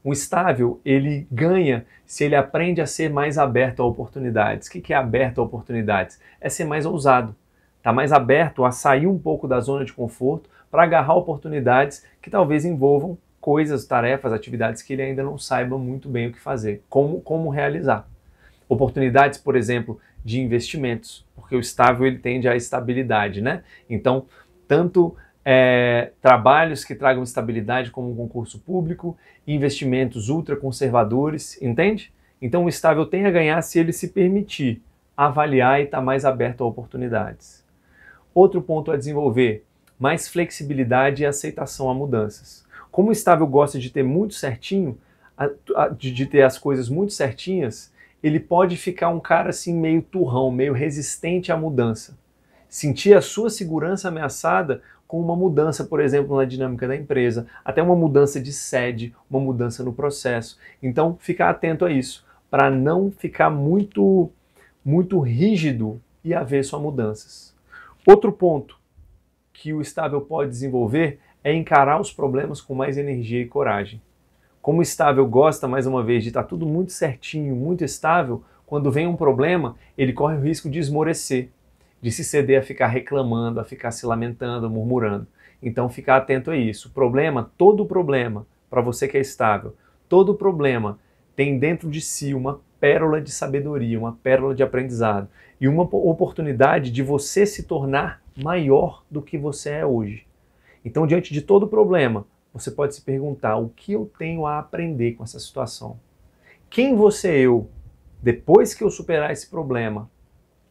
Um estável, ele ganha se ele aprende a ser mais aberto a oportunidades. O que é aberto a oportunidades? É ser mais ousado. Está mais aberto a sair um pouco da zona de conforto para agarrar oportunidades que talvez envolvam coisas, tarefas, atividades que ele ainda não saiba muito bem o que fazer, como realizar. Oportunidades, por exemplo, de investimentos, porque o estável ele tende à estabilidade, né? Então, tanto trabalhos que tragam estabilidade como um concurso público, investimentos ultraconservadores, entende? Então o estável tem a ganhar se ele se permitir avaliar e estar mais aberto a oportunidades. Outro ponto a desenvolver, mais flexibilidade e aceitação a mudanças. Como o estável gosta de ter muito certinho, de ter as coisas muito certinhas, ele pode ficar um cara assim meio turrão, meio resistente à mudança. Sentir a sua segurança ameaçada com uma mudança, por exemplo, na dinâmica da empresa, até uma mudança de sede, uma mudança no processo. Então, ficar atento a isso, para não ficar muito rígido e avesso a mudanças. Outro ponto que o estável pode desenvolver é encarar os problemas com mais energia e coragem. Como o estável gosta, mais uma vez, de estar tudo muito certinho, muito estável, quando vem um problema, ele corre o risco de esmorecer, de se ceder a ficar reclamando, a ficar se lamentando, murmurando. Então, ficar atento a isso. Todo problema, para você que é estável, todo problema tem dentro de si uma pérola de sabedoria, uma pérola de aprendizado e uma oportunidade de você se tornar maior do que você é hoje. Então, diante de todo problema, você pode se perguntar: o que eu tenho a aprender com essa situação? Quem vou ser eu depois que eu superar esse problema?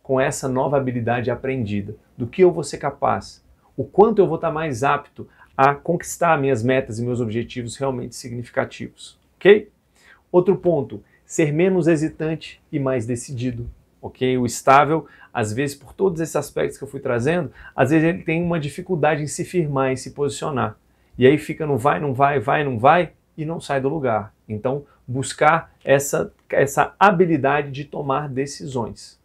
Com essa nova habilidade aprendida, do que eu vou ser capaz, o quanto eu vou estar mais apto a conquistar minhas metas e meus objetivos realmente significativos, ok? Outro ponto, ser menos hesitante e mais decidido, ok? O estável, às vezes, por todos esses aspectos que eu fui trazendo, às vezes ele tem uma dificuldade em se firmar, em se posicionar, e aí fica no vai, não vai, vai, não vai, e não sai do lugar. Então, buscar essa habilidade de tomar decisões.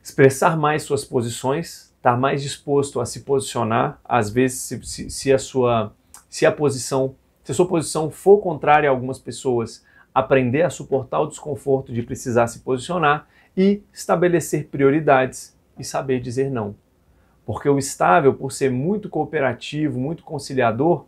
Expressar mais suas posições, estar mais disposto a se posicionar, às vezes se a sua posição for contrária a algumas pessoas, aprender a suportar o desconforto de precisar se posicionar e estabelecer prioridades e saber dizer não. Porque o estável, por ser muito cooperativo, muito conciliador,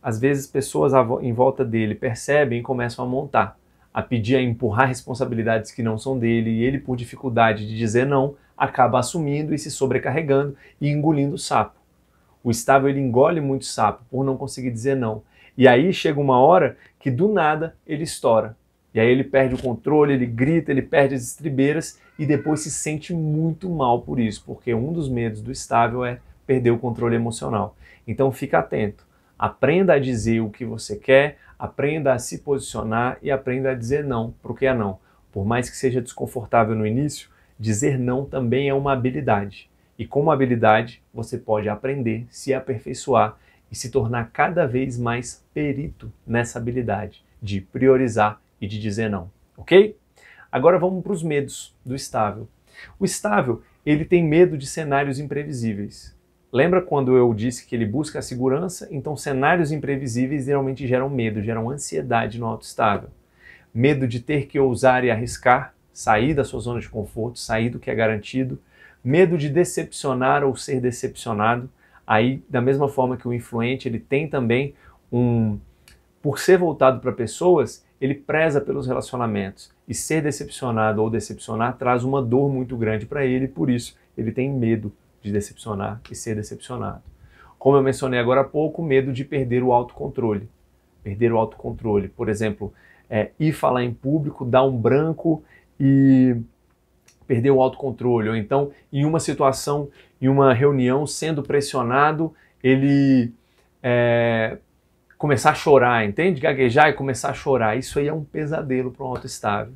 às vezes pessoas em volta dele percebem e começam a montar, a pedir, a empurrar responsabilidades que não são dele, e ele, por dificuldade de dizer não, acaba assumindo e se sobrecarregando e engolindo o sapo. O estável, ele engole muito sapo por não conseguir dizer não. E aí chega uma hora que do nada ele estoura. E aí ele perde o controle, ele grita, ele perde as estribeiras e depois se sente muito mal por isso, porque um dos medos do estável é perder o controle emocional. Então fica atento, aprenda a dizer o que você quer, aprenda a se posicionar e aprenda a dizer não para o que é não. Por mais que seja desconfortável no início, dizer não também é uma habilidade. E como habilidade, você pode aprender, se aperfeiçoar e se tornar cada vez mais perito nessa habilidade de priorizar e de dizer não, ok? Agora vamos para os medos do estável. O estável, ele tem medo de cenários imprevisíveis. Lembra quando eu disse que ele busca a segurança? Então cenários imprevisíveis geralmente geram medo, geram ansiedade no autoestável. Medo de ter que ousar e arriscar, sair da sua zona de conforto, sair do que é garantido. Medo de decepcionar ou ser decepcionado. Aí, da mesma forma que o influente, ele tem também por ser voltado para pessoas, ele preza pelos relacionamentos. E ser decepcionado ou decepcionar traz uma dor muito grande para ele, por isso ele tem medo de decepcionar e ser decepcionado. Como eu mencionei agora há pouco, medo de perder o autocontrole. Perder o autocontrole, por exemplo, ir falar em público, dar um branco e perder o autocontrole. Ou então, em uma situação, em uma reunião, sendo pressionado, ele começar a chorar, entende? Gaguejar e começar a chorar. Isso aí é um pesadelo para um autoestável.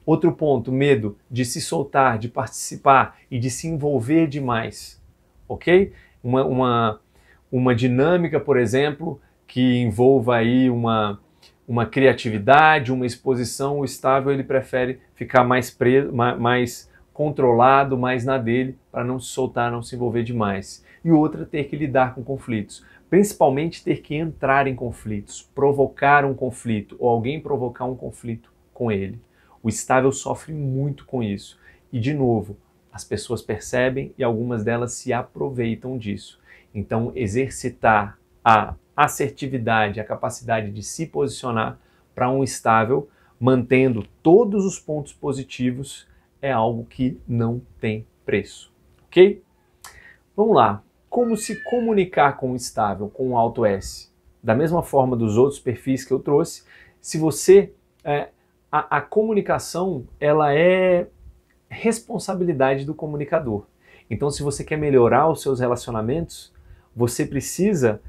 Outro ponto, medo de se soltar, de participar e de se envolver demais, ok? Uma dinâmica, por exemplo, que envolva aí uma criatividade, uma exposição, o estável ele prefere ficar mais preso, mais controlado, mais na dele, para não se soltar, não se envolver demais. E outra, ter que lidar com conflitos. Principalmente ter que entrar em conflitos, provocar um conflito, ou alguém provocar um conflito com ele. O estável sofre muito com isso. E, de novo, as pessoas percebem e algumas delas se aproveitam disso. Então, exercitar a assertividade, a capacidade de se posicionar para um estável, mantendo todos os pontos positivos, é algo que não tem preço. Ok? Vamos lá. Como se comunicar com o estável, com o alto S? Da mesma forma dos outros perfis que eu trouxe, se você... A comunicação, ela é responsabilidade do comunicador. Então, se você quer melhorar os seus relacionamentos, você precisa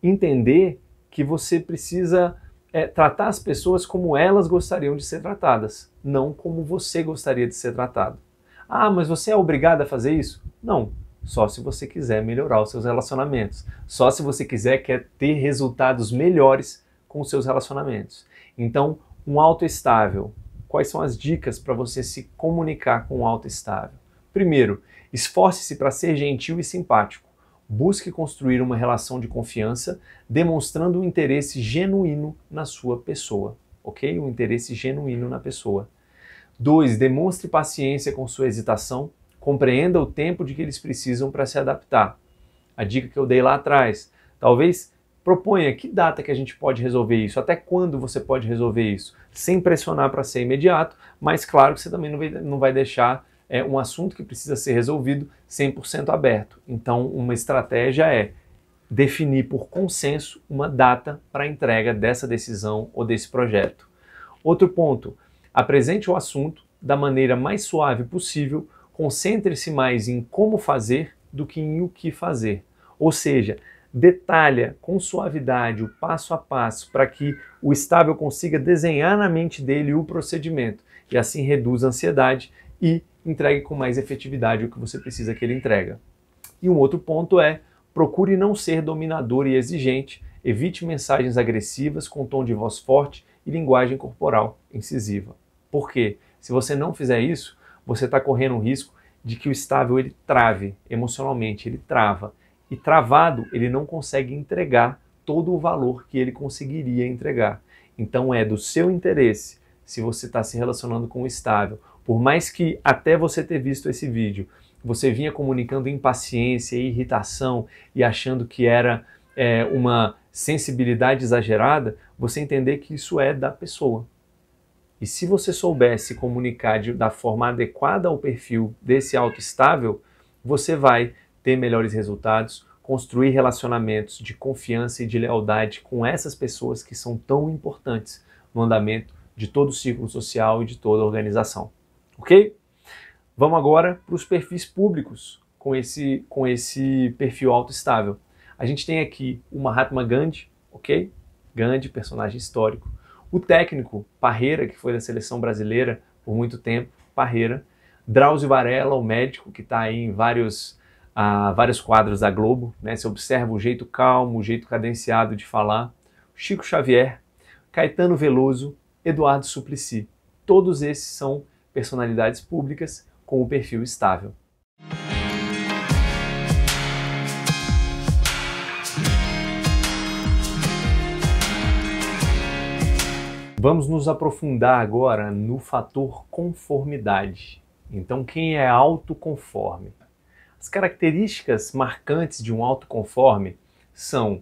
entender que você precisa tratar as pessoas como elas gostariam de ser tratadas, não como você gostaria de ser tratado. Ah, mas você é obrigado a fazer isso? Não. Só se você quiser melhorar os seus relacionamentos. Só se você quer ter resultados melhores com os seus relacionamentos. Então, um autoestável. Quais são as dicas para você se comunicar com um autoestável? Primeiro, esforce-se para ser gentil e simpático. Busque construir uma relação de confiança, demonstrando um interesse genuíno na sua pessoa. Ok? Um interesse genuíno na pessoa. 2. Demonstre paciência com sua hesitação. Compreenda o tempo de que eles precisam para se adaptar. A dica que eu dei lá atrás. Talvez proponha que data que a gente pode resolver isso, até quando você pode resolver isso, sem pressionar para ser imediato, mas claro que você também não vai deixar um assunto que precisa ser resolvido 100% aberto. Então, uma estratégia é definir por consenso uma data para a entrega dessa decisão ou desse projeto. Outro ponto, apresente o assunto da maneira mais suave possível, concentre-se mais em como fazer do que em o que fazer. Ou seja, detalha com suavidade o passo a passo para que o estável consiga desenhar na mente dele o procedimento e assim reduz a ansiedade e entregue com mais efetividade o que você precisa que ele entregue. E um outro ponto é, procure não ser dominador e exigente, evite mensagens agressivas com tom de voz forte e linguagem corporal incisiva. Por quê? Se você não fizer isso, você está correndo o risco de que o estável ele trave emocionalmente, ele trava. E travado, ele não consegue entregar todo o valor que ele conseguiria entregar. Então é do seu interesse, se você está se relacionando com o estável, por mais que até você ter visto esse vídeo, você vinha comunicando impaciência e irritação e achando que era uma sensibilidade exagerada, você entender que isso é da pessoa. E se você soubesse comunicar da forma adequada ao perfil desse autoestável, você vai ter melhores resultados, construir relacionamentos de confiança e de lealdade com essas pessoas que são tão importantes no andamento de todo o círculo social e de toda a organização. Ok? Vamos agora para os perfis públicos com esse perfil autoestável. A gente tem aqui o Mahatma Gandhi, ok? Gandhi, personagem histórico. O técnico Parreira, que foi da seleção brasileira por muito tempo, Parreira. Drauzio Varela, o médico, que está aí em vários quadros da Globo, né? Você observa o jeito calmo, o jeito cadenciado de falar. Chico Xavier, Caetano Veloso, Eduardo Suplicy. Todos esses são personalidades públicas com o perfil estável. Vamos nos aprofundar agora no fator conformidade. Então, quem é autoconforme? As características marcantes de um autoconforme são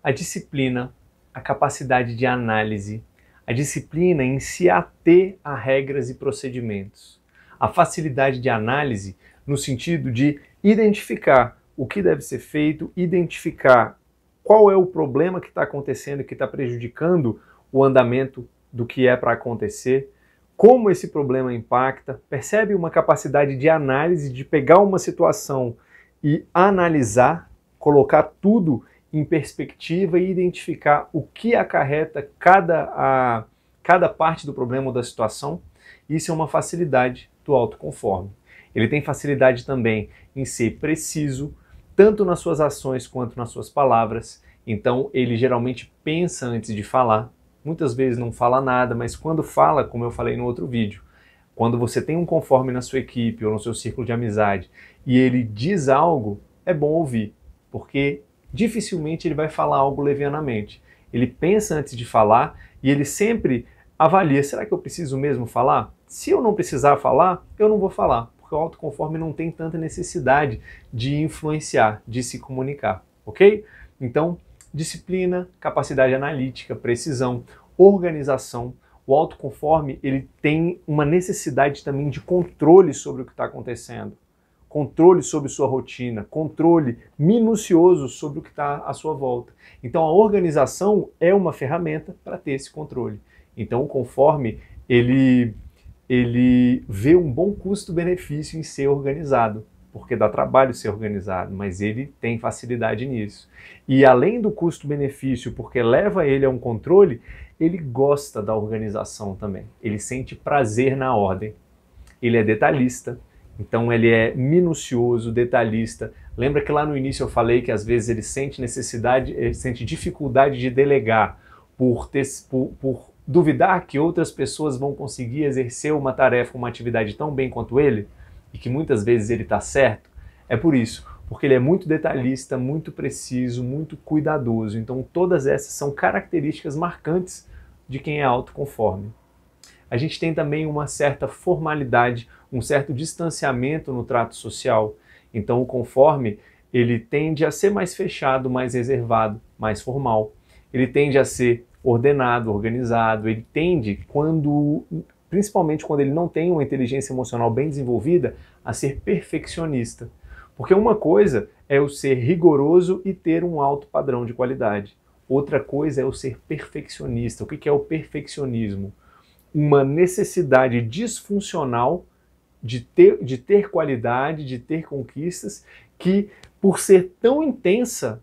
a disciplina, a capacidade de análise, a disciplina em se ater a regras e procedimentos, a facilidade de análise no sentido de identificar o que deve ser feito, identificar qual é o problema que está acontecendo e que está prejudicando o andamento do que é para acontecer, como esse problema impacta, percebe uma capacidade de análise, de pegar uma situação e analisar, colocar tudo em perspectiva e identificar o que acarreta cada parte do problema ou da situação. Isso é uma facilidade do autoconforme. Ele tem facilidade também em ser preciso, tanto nas suas ações quanto nas suas palavras. Então ele geralmente pensa antes de falar. Muitas vezes não fala nada, mas quando fala, como eu falei no outro vídeo, quando você tem um conforme na sua equipe ou no seu círculo de amizade e ele diz algo, é bom ouvir, porque dificilmente ele vai falar algo levianamente. Ele pensa antes de falar e ele sempre avalia, será que eu preciso mesmo falar? Se eu não precisar falar, eu não vou falar, porque o autoconforme não tem tanta necessidade de influenciar, de se comunicar, ok? Então, disciplina, capacidade analítica, precisão, organização. O autoconforme ele tem uma necessidade também de controle sobre o que está acontecendo, controle sobre sua rotina, controle minucioso sobre o que está à sua volta. Então a organização é uma ferramenta para ter esse controle. Então o conforme ele vê um bom custo-benefício em ser organizado, porque dá trabalho ser organizado, mas ele tem facilidade nisso. E além do custo-benefício, porque leva ele a um controle, ele gosta da organização também. Ele sente prazer na ordem. Ele é detalhista, então ele é minucioso, detalhista. Lembra que lá no início eu falei que às vezes ele sente necessidade, ele sente dificuldade de delegar por duvidar que outras pessoas vão conseguir exercer uma tarefa, uma atividade tão bem quanto ele? E que muitas vezes ele está certo? É por isso, porque ele é muito detalhista, muito preciso, muito cuidadoso. Então todas essas são características marcantes de quem é autoconforme. A gente tem também uma certa formalidade, um certo distanciamento no trato social. Então o conforme, ele tende a ser mais fechado, mais reservado, mais formal. Ele tende a ser ordenado, organizado. Ele tende, principalmente quando ele não tem uma inteligência emocional bem desenvolvida, a ser perfeccionista. Porque uma coisa é o ser rigoroso e ter um alto padrão de qualidade. Outra coisa é o ser perfeccionista. O que é o perfeccionismo? Uma necessidade disfuncional de ter qualidade, de ter conquistas, que por ser tão intensa,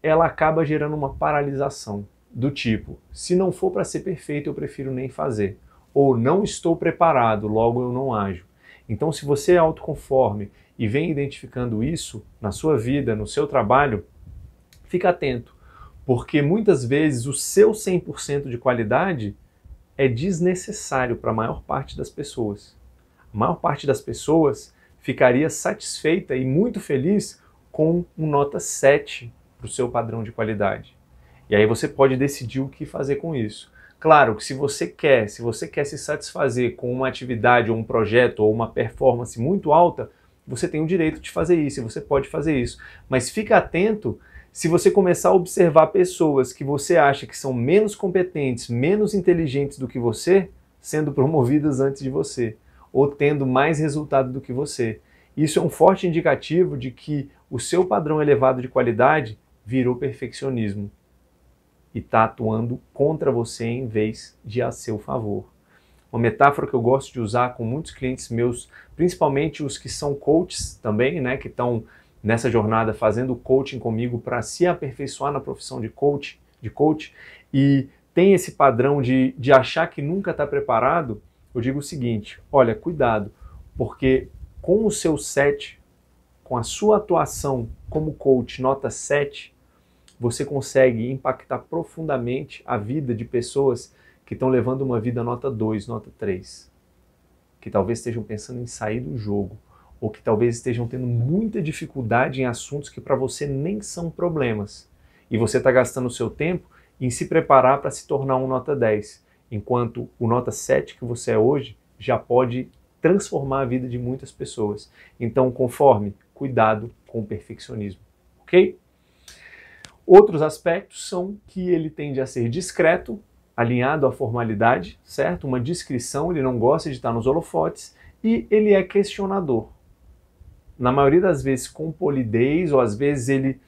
ela acaba gerando uma paralisação. Do tipo, se não for para ser perfeito, eu prefiro nem fazer. Ou não estou preparado, logo eu não ajo. Então, se você é autoconforme e vem identificando isso na sua vida, no seu trabalho, fica atento, porque muitas vezes o seu 100% de qualidade é desnecessário para a maior parte das pessoas. A maior parte das pessoas ficaria satisfeita e muito feliz com um nota 7 para o seu padrão de qualidade. E aí você pode decidir o que fazer com isso. Claro que se você quer se satisfazer com uma atividade ou um projeto ou uma performance muito alta, você tem o direito de fazer isso, e você pode fazer isso. Mas fica atento se você começar a observar pessoas que você acha que são menos competentes, menos inteligentes do que você, sendo promovidas antes de você, ou tendo mais resultado do que você. Isso é um forte indicativo de que o seu padrão elevado de qualidade virou perfeccionismo e está atuando contra você em vez de a seu favor. Uma metáfora que eu gosto de usar com muitos clientes meus, principalmente os que são coaches também, né, que estão nessa jornada fazendo coaching comigo para se aperfeiçoar na profissão de coach, e tem esse padrão de achar que nunca está preparado, eu digo o seguinte: olha, cuidado, porque com o seu 7, com a sua atuação como coach nota 7, você consegue impactar profundamente a vida de pessoas que estão levando uma vida nota 2, nota 3, que talvez estejam pensando em sair do jogo, ou que talvez estejam tendo muita dificuldade em assuntos que para você nem são problemas. E você está gastando o seu tempo em se preparar para se tornar um nota 10, enquanto o nota 7 que você é hoje já pode transformar a vida de muitas pessoas. Então, conforme, cuidado com o perfeccionismo, ok? Outros aspectos são que ele tende a ser discreto, alinhado à formalidade, certo? Uma discrição, ele não gosta de estar nos holofotes, e ele é questionador. Na maioria das vezes com polidez, ou às vezes ele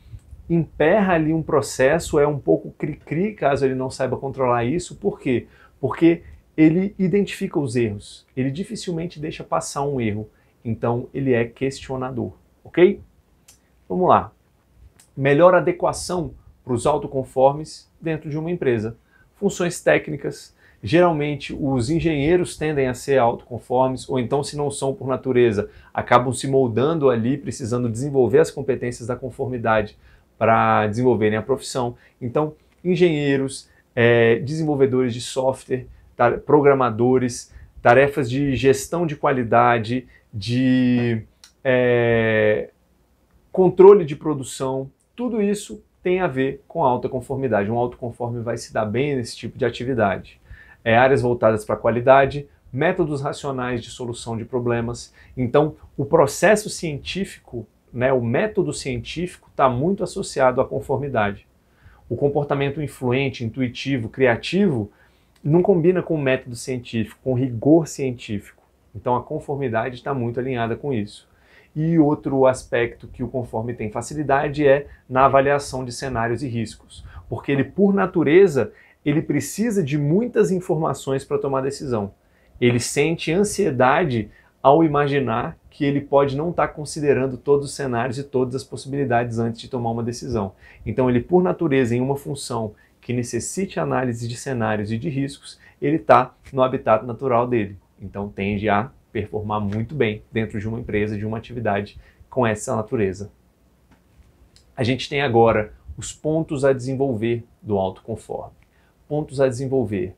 emperra ali um processo, é um pouco cri-cri, caso ele não saiba controlar isso. Por quê? Porque ele identifica os erros, ele dificilmente deixa passar um erro, então ele é questionador, ok? Vamos lá. Melhor adequação para os autoconformes dentro de uma empresa. Funções técnicas, geralmente os engenheiros tendem a ser autoconformes, ou então, se não são por natureza, acabam se moldando ali, precisando desenvolver as competências da conformidade para desenvolverem a profissão. Então, engenheiros, desenvolvedores de software, programadores, tarefas de gestão de qualidade, de controle de produção, tudo isso tem a ver com alta conformidade. Um autoconforme vai se dar bem nesse tipo de atividade. Áreas voltadas para a qualidade, métodos racionais de solução de problemas. Então, o processo científico, né, o método científico está muito associado à conformidade. O comportamento influente, intuitivo, criativo, não combina com o método científico, com o rigor científico. Então, a conformidade está muito alinhada com isso. E outro aspecto que o conforme tem facilidade é na avaliação de cenários e riscos, porque ele, por natureza, ele precisa de muitas informações para tomar decisão. Ele sente ansiedade ao imaginar que ele pode não estar considerando todos os cenários e todas as possibilidades antes de tomar uma decisão. Então ele, por natureza, em uma função que necessite análise de cenários e de riscos, ele está no habitat natural dele. Então tende a performar muito bem dentro de uma empresa, de uma atividade com essa natureza. A gente tem agora os pontos a desenvolver do autoconforme. Pontos a desenvolver.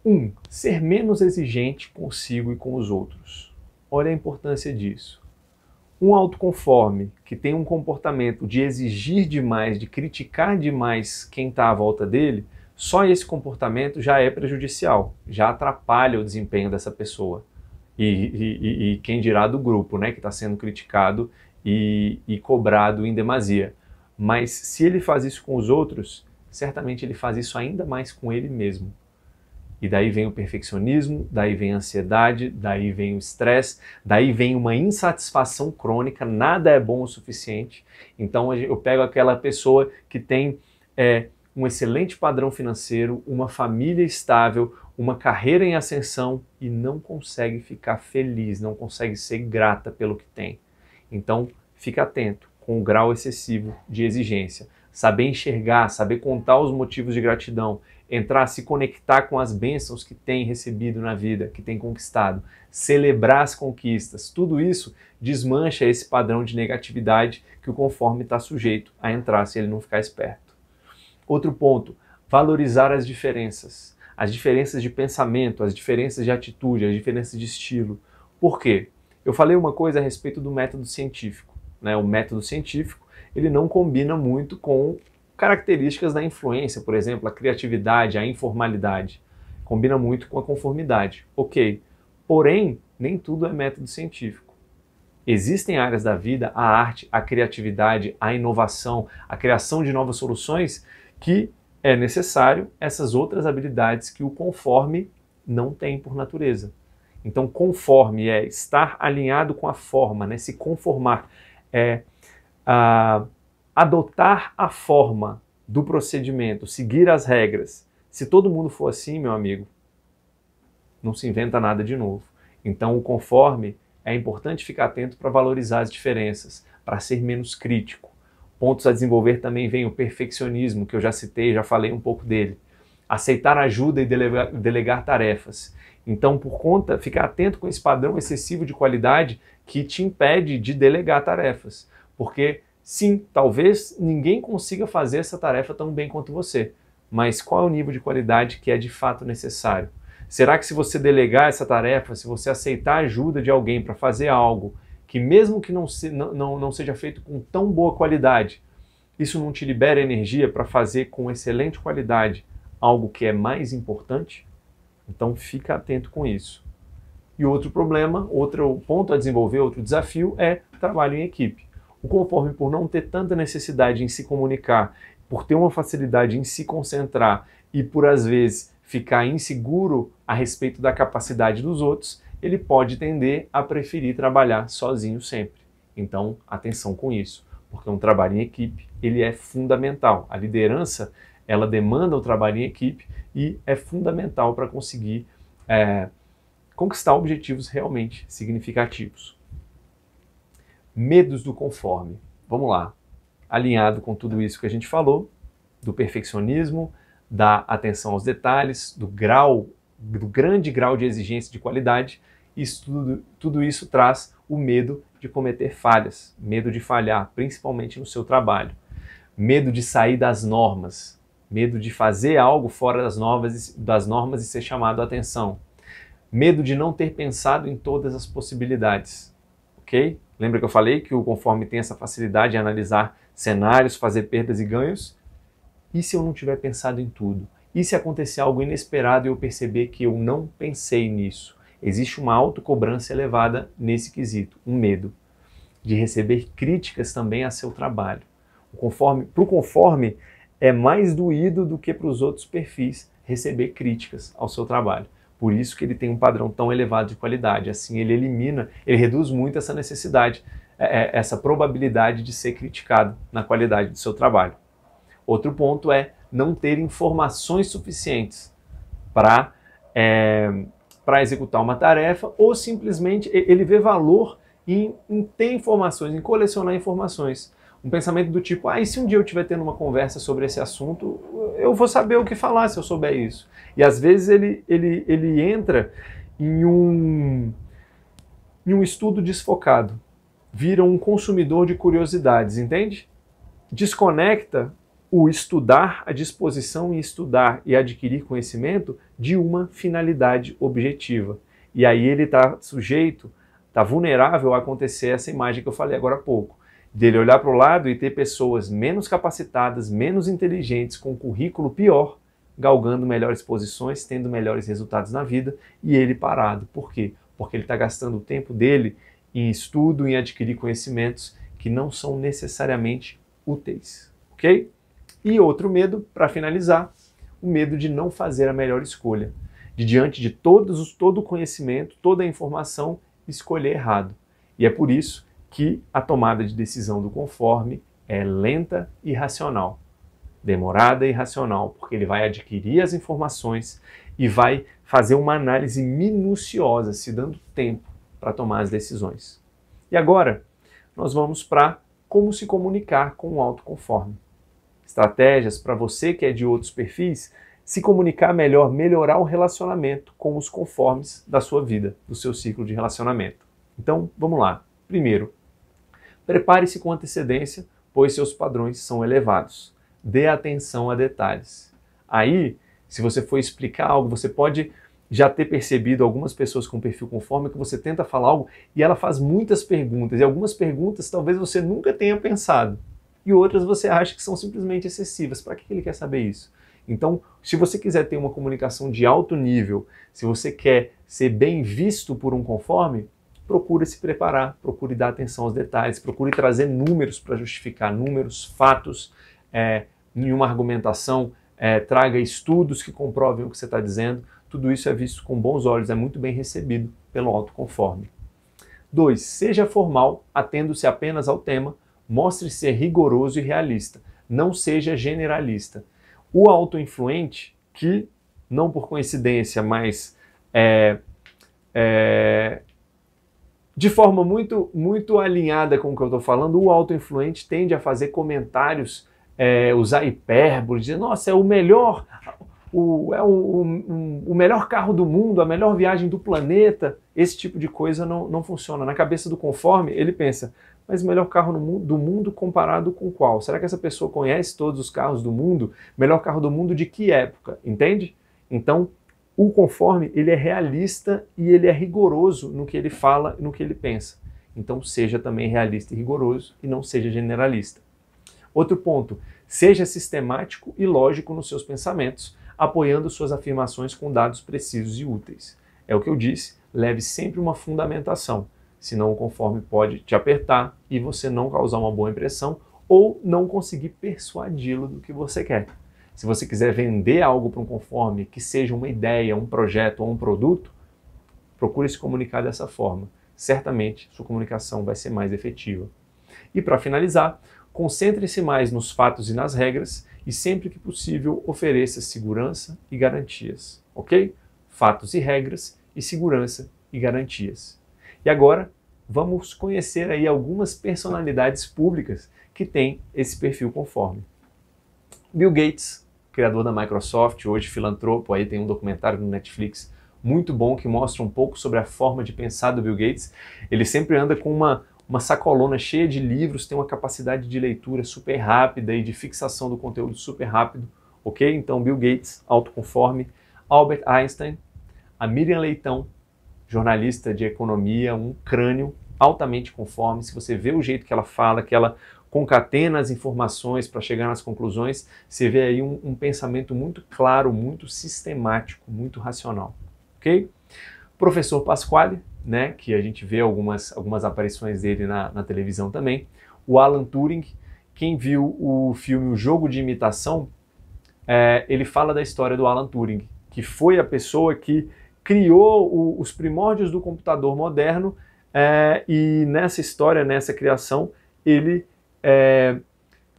1. Ser menos exigente consigo e com os outros. Olha a importância disso. Um autoconforme que tem um comportamento de exigir demais, de criticar demais quem está à volta dele, só esse comportamento já é prejudicial, já atrapalha o desempenho dessa pessoa. E quem dirá do grupo, né, que está sendo criticado e cobrado em demasia. Mas se ele faz isso com os outros, certamente ele faz isso ainda mais com ele mesmo. E daí vem o perfeccionismo, daí vem a ansiedade, daí vem o estresse, daí vem uma insatisfação crônica, nada é bom o suficiente. Então eu pego aquela pessoa que tem um excelente padrão financeiro, uma família estável, uma carreira em ascensão e não consegue ficar feliz, não consegue ser grata pelo que tem. Então fica atento com o grau excessivo de exigência. Saber enxergar, saber contar os motivos de gratidão, entrar, se conectar com as bênçãos que tem recebido na vida, que tem conquistado, celebrar as conquistas, tudo isso desmancha esse padrão de negatividade que o conforme está sujeito a entrar se ele não ficar esperto. Outro ponto, valorizar as diferenças de pensamento, as diferenças de atitude, as diferenças de estilo. Por quê? Eu falei uma coisa a respeito do método científico, né? O método científico ele não combina muito com características da influência, por exemplo, a criatividade, a informalidade. Combina muito com a conformidade. Ok, porém, nem tudo é método científico. Existem áreas da vida, a arte, a criatividade, a inovação, a criação de novas soluções, que é necessário essas outras habilidades que o conforme não tem por natureza. Então, conforme é estar alinhado com a forma, né? Se conformar, é adotar a forma do procedimento, seguir as regras. Se todo mundo for assim, meu amigo, não se inventa nada de novo. Então, o conforme é importante ficar atento para valorizar as diferenças, para ser menos crítico. Pontos a desenvolver também vem o perfeccionismo, que eu já citei, já falei um pouco dele. Aceitar ajuda e delegar tarefas. Então, por conta, ficar atento com esse padrão excessivo de qualidade que te impede de delegar tarefas. Porque, sim, talvez ninguém consiga fazer essa tarefa tão bem quanto você, mas qual é o nível de qualidade que é de fato necessário? Será que se você delegar essa tarefa, se você aceitar a ajuda de alguém para fazer algo que mesmo que não seja feito com tão boa qualidade, isso não te libera energia para fazer com excelente qualidade algo que é mais importante? Então fica atento com isso. E outro problema, outro ponto a desenvolver, outro desafio é trabalho em equipe. O conforme, por não ter tanta necessidade em se comunicar, por ter uma facilidade em se concentrar e por às vezes ficar inseguro a respeito da capacidade dos outros, ele pode tender a preferir trabalhar sozinho sempre. Então, atenção com isso, porque um trabalho em equipe, ele é fundamental. A liderança, ela demanda o trabalho em equipe e é fundamental para conseguir conquistar objetivos realmente significativos. Medos do conforme. Vamos lá. Alinhado com tudo isso que a gente falou, do perfeccionismo, da atenção aos detalhes, do grande grau de exigência de qualidade, tudo isso traz o medo de cometer falhas, medo de falhar, principalmente no seu trabalho, medo de sair das normas, medo de fazer algo fora das normas e ser chamado a atenção, medo de não ter pensado em todas as possibilidades, ok? Lembra que eu falei que o conforme tem essa facilidade de analisar cenários, fazer perdas e ganhos? E se eu não tiver pensado em tudo? E se acontecer algo inesperado e eu perceber que eu não pensei nisso? Existe uma autocobrança elevada nesse quesito, um medo de receber críticas também a seu trabalho. Para o conforme é mais doído do que para os outros perfis receber críticas ao seu trabalho. Por isso que ele tem um padrão tão elevado de qualidade. Assim ele reduz muito essa necessidade, essa probabilidade de ser criticado na qualidade do seu trabalho. Outro ponto é não ter informações suficientes para executar uma tarefa, ou simplesmente ele vê valor em ter informações, em colecionar informações. Um pensamento do tipo, e se um dia eu estiver tendo uma conversa sobre esse assunto, eu vou saber o que falar se eu souber isso. E às vezes ele entra em um estudo desfocado, vira um consumidor de curiosidades, entende? Desconecta o estudar, a disposição em estudar e adquirir conhecimento de uma finalidade objetiva. E aí ele está sujeito, está vulnerável a acontecer essa imagem que eu falei agora há pouco, dele olhar para o lado e ter pessoas menos capacitadas, menos inteligentes, com currículo pior, galgando melhores posições, tendo melhores resultados na vida, e ele parado. Por quê? Porque ele está gastando o tempo dele em estudo, em adquirir conhecimentos que não são necessariamente úteis. Ok? E outro medo, para finalizar, o medo de não fazer a melhor escolha, de diante de todo o conhecimento, toda a informação, escolher errado. E é por isso que a tomada de decisão do conforme é lenta e racional, demorada e racional, porque ele vai adquirir as informações e vai fazer uma análise minuciosa, se dando tempo para tomar as decisões. E agora, nós vamos para como se comunicar com o autoconforme. Estratégias para você que é de outros perfis, se comunicar melhor, melhorar o relacionamento com os conformes da sua vida, do seu ciclo de relacionamento. Então, vamos lá. Primeiro, prepare-se com antecedência, pois seus padrões são elevados. Dê atenção a detalhes. Aí, se você for explicar algo, você pode já ter percebido algumas pessoas com perfil conforme que você tenta falar algo e ela faz muitas perguntas. E algumas perguntas talvez você nunca tenha pensado. E outras você acha que são simplesmente excessivas. Para que ele quer saber isso? Então, se você quiser ter uma comunicação de alto nível, se você quer ser bem visto por um conforme, procure se preparar, procure dar atenção aos detalhes, procure trazer números para justificar, números, fatos, em uma argumentação, traga estudos que comprovem o que você está dizendo. Tudo isso é visto com bons olhos, é muito bem recebido pelo autoconforme. 2. Seja formal, atendo-se apenas ao tema, mostre ser rigoroso e realista, não seja generalista. O autoinfluente, que não por coincidência, mas de forma muito alinhada com o que eu estou falando, o autoinfluente tende a fazer comentários, usar hipérbole, dizer, nossa, é o melhor, o melhor carro do mundo, a melhor viagem do planeta. Esse tipo de coisa não funciona. Na cabeça do conforme, ele pensa, mas o melhor carro do mundo comparado com qual? Será que essa pessoa conhece todos os carros do mundo? Melhor carro do mundo de que época? Entende? Então, o conforme, ele é realista e ele é rigoroso no que ele fala e no que ele pensa. Então, seja também realista e rigoroso e não seja generalista. Outro ponto, seja sistemático e lógico nos seus pensamentos, apoiando suas afirmações com dados precisos e úteis. É o que eu disse, leve sempre uma fundamentação, senão o conforme pode te apertar e você não causar uma boa impressão ou não conseguir persuadi-lo do que você quer. Se você quiser vender algo para um conforme, que seja uma ideia, um projeto ou um produto, procure se comunicar dessa forma. Certamente, sua comunicação vai ser mais efetiva. E para finalizar, concentre-se mais nos fatos e nas regras e sempre que possível ofereça segurança e garantias, ok? Fatos e regras e segurança e garantias. E agora, vamos conhecer aí algumas personalidades públicas que têm esse perfil conforme. Bill Gates, criador da Microsoft, hoje filantropo, aí tem um documentário no Netflix muito bom que mostra um pouco sobre a forma de pensar do Bill Gates. Ele sempre anda com uma sacolona cheia de livros, tem uma capacidade de leitura super rápida e de fixação do conteúdo super rápido, ok? Então, Bill Gates, autoconforme. Albert Einstein, a Miriam Leitão, jornalista de economia, um crânio altamente conforme. Se você vê o jeito que ela fala, que ela concatena as informações para chegar nas conclusões, você vê aí um pensamento muito claro, muito sistemático, muito racional, ok? Professor Pasquale, né, que a gente vê algumas aparições dele na televisão também. O Alan Turing, quem viu o filme O Jogo de Imitação, ele fala da história do Alan Turing, que foi a pessoa que criou os primórdios do computador moderno, e nessa história, nessa criação, ele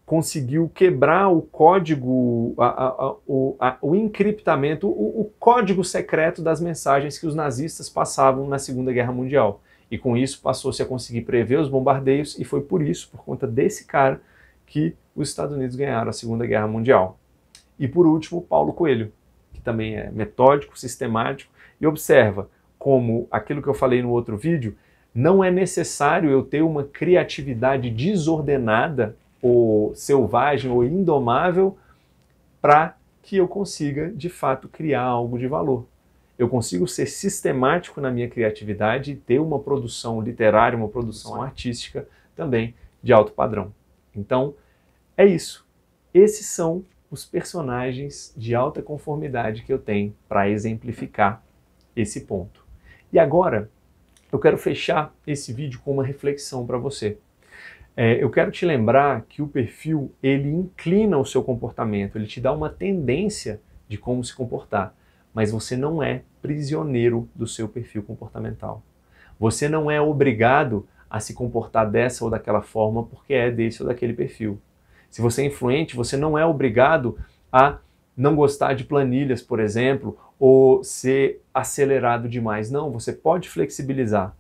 conseguiu quebrar o código, o encriptamento, o código secreto das mensagens que os nazistas passavam na Segunda Guerra Mundial. E com isso passou-se a conseguir prever os bombardeios e foi por isso, por conta desse cara, que os Estados Unidos ganharam a Segunda Guerra Mundial. E por último, Paulo Coelho, que também é metódico, sistemático e observa como aquilo que eu falei no outro vídeo, não é necessário eu ter uma criatividade desordenada ou selvagem ou indomável para que eu consiga, de fato, criar algo de valor. Eu consigo ser sistemático na minha criatividade e ter uma produção literária, uma produção artística também de alto padrão. Então, é isso. Esses são os personagens de alta conformidade que eu tenho para exemplificar esse ponto. E agora, eu quero fechar esse vídeo com uma reflexão para você. Eu quero te lembrar que o perfil, ele inclina o seu comportamento, ele te dá uma tendência de como se comportar, mas você não é prisioneiro do seu perfil comportamental. Você não é obrigado a se comportar dessa ou daquela forma porque é desse ou daquele perfil. Se você é influente, você não é obrigado a não gostar de planilhas, por exemplo, ou ser acelerado demais. Não, você pode flexibilizar.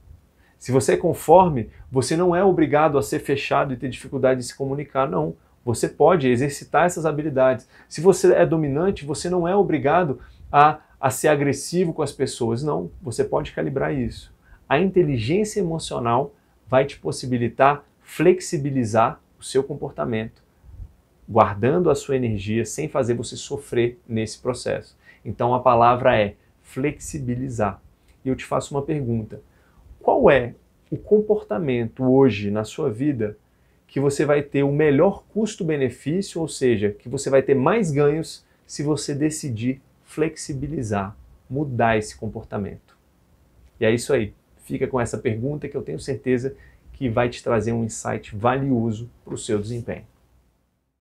Se você é conforme, você não é obrigado a ser fechado e ter dificuldade de se comunicar, não. Você pode exercitar essas habilidades. Se você é dominante, você não é obrigado a ser agressivo com as pessoas, não. Você pode calibrar isso. A inteligência emocional vai te possibilitar flexibilizar o seu comportamento, guardando a sua energia sem fazer você sofrer nesse processo. Então a palavra é flexibilizar. E eu te faço uma pergunta. Qual é o comportamento hoje na sua vida que você vai ter o melhor custo-benefício, ou seja, que você vai ter mais ganhos se você decidir flexibilizar, mudar esse comportamento? E é isso aí. Fica com essa pergunta que eu tenho certeza que vai te trazer um insight valioso para o seu desempenho.